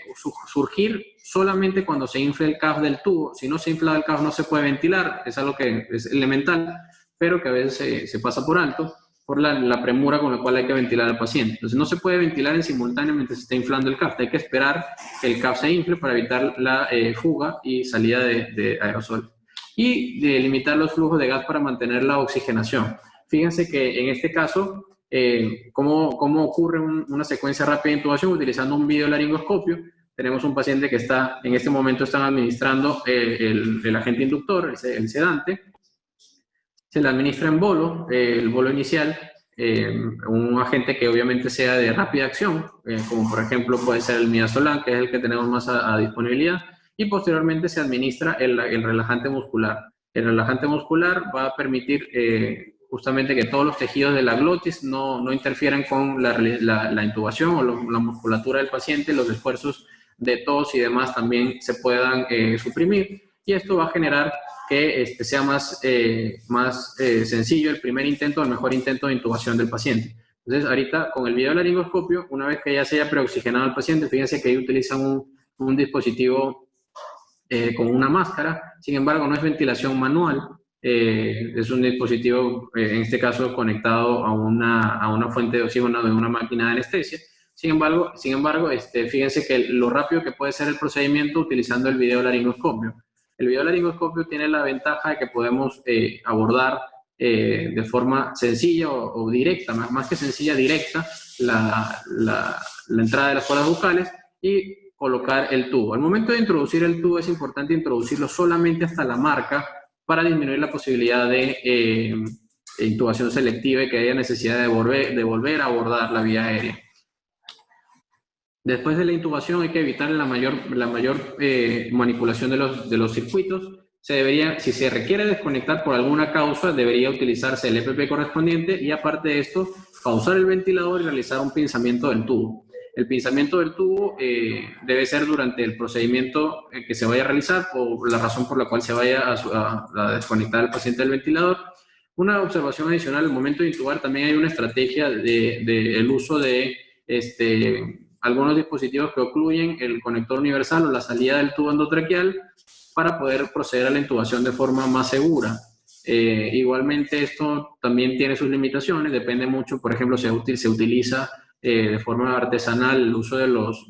surgir solamente cuando se infle el CAF del tubo. Si no se infla el CAF no se puede ventilar, es algo que es elemental, pero que a veces se pasa por alto por la premura con la cual hay que ventilar al paciente. Entonces no se puede ventilar en simultáneo mientras se está inflando el CAF. Hay que esperar que el CAF se infle para evitar la fuga y salida de aerosol. Y de limitar los flujos de gas para mantener la oxigenación. Fíjense que en este caso, ¿cómo ocurre una secuencia rápida de intubación? Utilizando un videolaringoscopio. Tenemos un paciente que en este momento están administrando el agente inductor, el sedante. Se le administra en bolo, el bolo inicial, un agente que obviamente sea de rápida acción, como por ejemplo puede ser el midazolam, que es el que tenemos más a disponibilidad. Y posteriormente se administra el relajante muscular. El relajante muscular va a permitir justamente que todos los tejidos de la glotis no interfieran con la intubación o la musculatura del paciente, los esfuerzos de tos y demás también se puedan suprimir. Y esto va a generar que sea más sencillo el primer intento o el mejor intento de intubación del paciente. Entonces, ahorita con el videolaringoscopio, una vez que ya se haya preoxigenado al paciente, fíjense que ahí utilizan un dispositivo con una máscara. Sin embargo, no es ventilación manual, es un dispositivo, en este caso, conectado a una fuente de oxígeno de una máquina de anestesia. Sin embargo, fíjense que lo rápido que puede ser el procedimiento utilizando el videolaringoscopio. El videolaringoscopio tiene la ventaja de que podemos abordar de forma sencilla o directa, más que sencilla, directa, la entrada de las cuerdas bucales y colocar el tubo. Al momento de introducir el tubo es importante introducirlo solamente hasta la marca para disminuir la posibilidad de intubación selectiva y que haya necesidad de volver a abordar la vía aérea. Después de la intubación hay que evitar la mayor manipulación de los circuitos. Si se requiere desconectar por alguna causa, debería utilizarse el EPP correspondiente y aparte de esto, pausar el ventilador y realizar un pinzamiento del tubo. El pinzamiento del tubo debe ser durante el procedimiento que se vaya a realizar o la razón por la cual se vaya a desconectar al paciente del ventilador. Una observación adicional, al momento de intubar también hay una estrategia de el uso de algunos dispositivos que ocluyen el conector universal o la salida del tubo endotraqueal para poder proceder a la intubación de forma más segura. Igualmente esto también tiene sus limitaciones, depende mucho, por ejemplo, se utiliza de forma artesanal el uso de los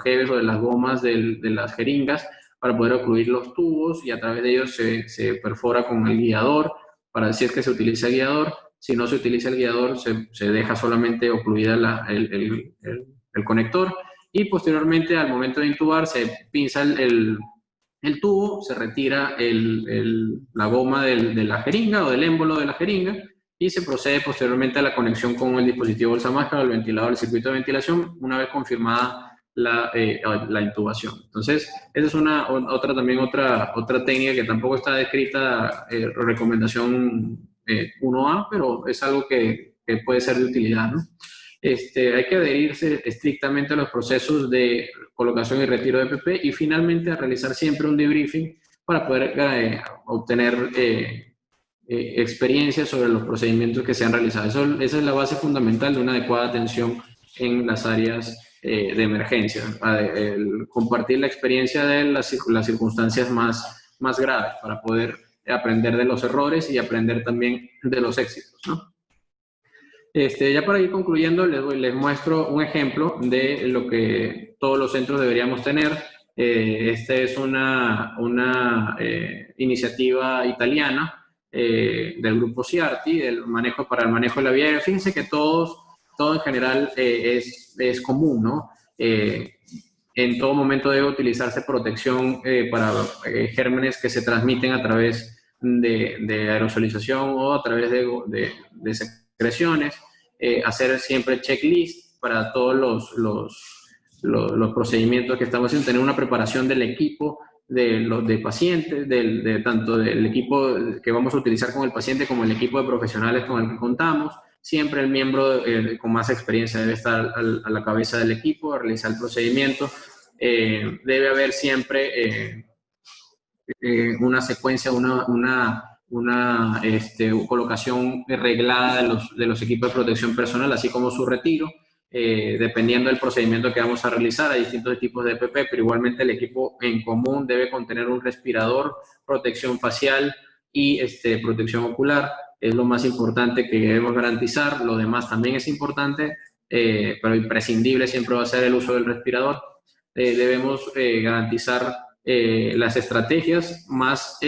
geles o de las gomas de las jeringas para poder ocluir los tubos y a través de ellos se perfora con el guiador para decir que se utiliza el guiador. Si no se utiliza el guiador, se deja solamente ocluida el conector y posteriormente al momento de intubar se pinza el tubo, se retira la goma de la jeringa o del émbolo de la jeringa y se procede posteriormente a la conexión con el dispositivo bolsa máscara, el ventilador, el circuito de ventilación, una vez confirmada la intubación. Entonces, esa es otra técnica que tampoco está descrita, recomendación 1A, pero es algo que puede ser de utilidad, ¿no? Hay que adherirse estrictamente a los procesos de colocación y retiro de PP y finalmente a realizar siempre un debriefing para poder obtener experiencia sobre los procedimientos que se han realizado. Esa es la base fundamental de una adecuada atención en las áreas de emergencia, compartir la experiencia de las circunstancias más graves para poder aprender de los errores y aprender también de los éxitos, ¿no? Ya para ir concluyendo, les muestro un ejemplo de lo que todos los centros deberíamos tener. Esta es una iniciativa italiana del grupo CIARTI, para el manejo de la vía aérea. Fíjense que todo en general es común, ¿no? En todo momento debe utilizarse protección para gérmenes que se transmiten a través de aerosolización o a través de secreciones, hacer siempre checklist para todos los procedimientos que estamos haciendo, tener una preparación del equipo, de pacientes, tanto del equipo que vamos a utilizar con el paciente como el equipo de profesionales con el que contamos. Siempre el miembro con más experiencia debe estar a la cabeza del equipo, a realizar el procedimiento. Debe haber siempre una secuencia, una colocación reglada de los equipos de protección personal, así como su retiro, dependiendo del procedimiento que vamos a realizar. Hay distintos tipos de EPP, pero igualmente el equipo en común debe contener un respirador, protección facial y protección ocular. Es lo más importante que debemos garantizar. Lo demás también es importante, pero imprescindible siempre va a ser el uso del respirador. Debemos garantizar las estrategias más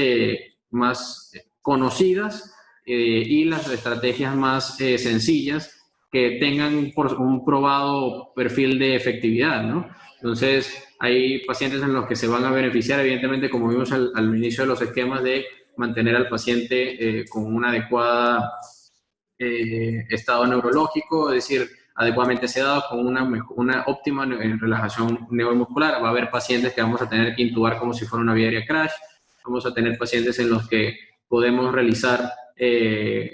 conocidas y las estrategias más sencillas que tengan un probado perfil de efectividad, ¿no? Entonces, hay pacientes en los que se van a beneficiar, evidentemente, como vimos al inicio de los esquemas, de mantener al paciente con un adecuado estado neurológico, es decir, adecuadamente sedado, con una óptima relajación neuromuscular. Va a haber pacientes que vamos a tener que intubar como si fuera una vía aérea crash. Vamos a tener pacientes en los que podemos realizar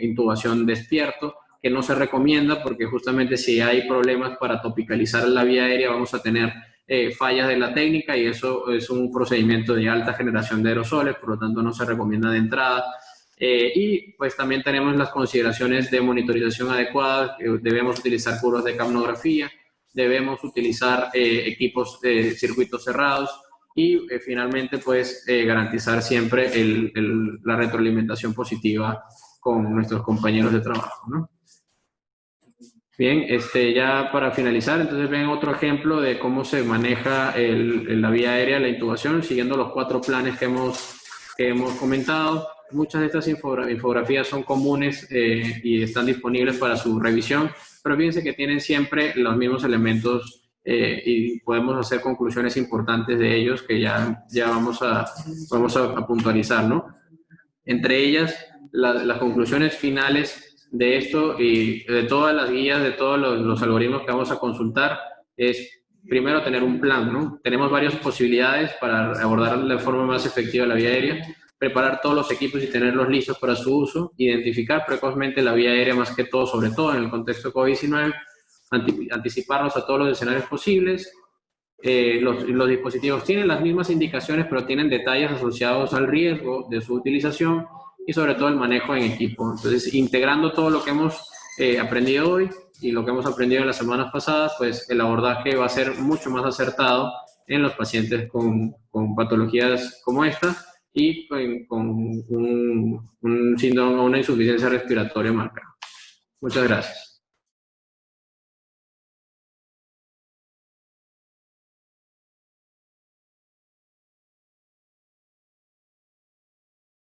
intubación despierto, que no se recomienda porque justamente si hay problemas para topicalizar la vía aérea vamos a tener fallas de la técnica y eso es un procedimiento de alta generación de aerosoles, por lo tanto no se recomienda de entrada. Y pues también tenemos las consideraciones de monitorización adecuada. Debemos utilizar curvas de capnografía, debemos utilizar equipos de circuitos cerrados y finalmente pues garantizar siempre la retroalimentación positiva con nuestros compañeros de trabajo, ¿no? Bien, ya para finalizar, entonces ven otro ejemplo de cómo se maneja la vía aérea, la intubación, siguiendo los 4 planes que hemos comentado. Muchas de estas infografías son comunes y están disponibles para su revisión, pero fíjense que tienen siempre los mismos elementos y podemos hacer conclusiones importantes de ellos que ya vamos a puntualizar, ¿no? Entre ellas, las conclusiones finales de esto y de todas las guías, de todos los algoritmos que vamos a consultar, es primero tener un plan, ¿no? Tenemos varias posibilidades para abordar de forma más efectiva la vía aérea, preparar todos los equipos y tenerlos listos para su uso, identificar precozmente la vía aérea más que todo, sobre todo en el contexto COVID-19, anticiparnos a todos los escenarios posibles. Los dispositivos tienen las mismas indicaciones, pero tienen detalles asociados al riesgo de su utilización y sobre todo el manejo en equipo. Entonces, integrando todo lo que hemos aprendido hoy y lo que hemos aprendido en las semanas pasadas, pues el abordaje va a ser mucho más acertado en los pacientes con patologías como esta y con un síndrome o una insuficiencia respiratoria marcada. Muchas gracias.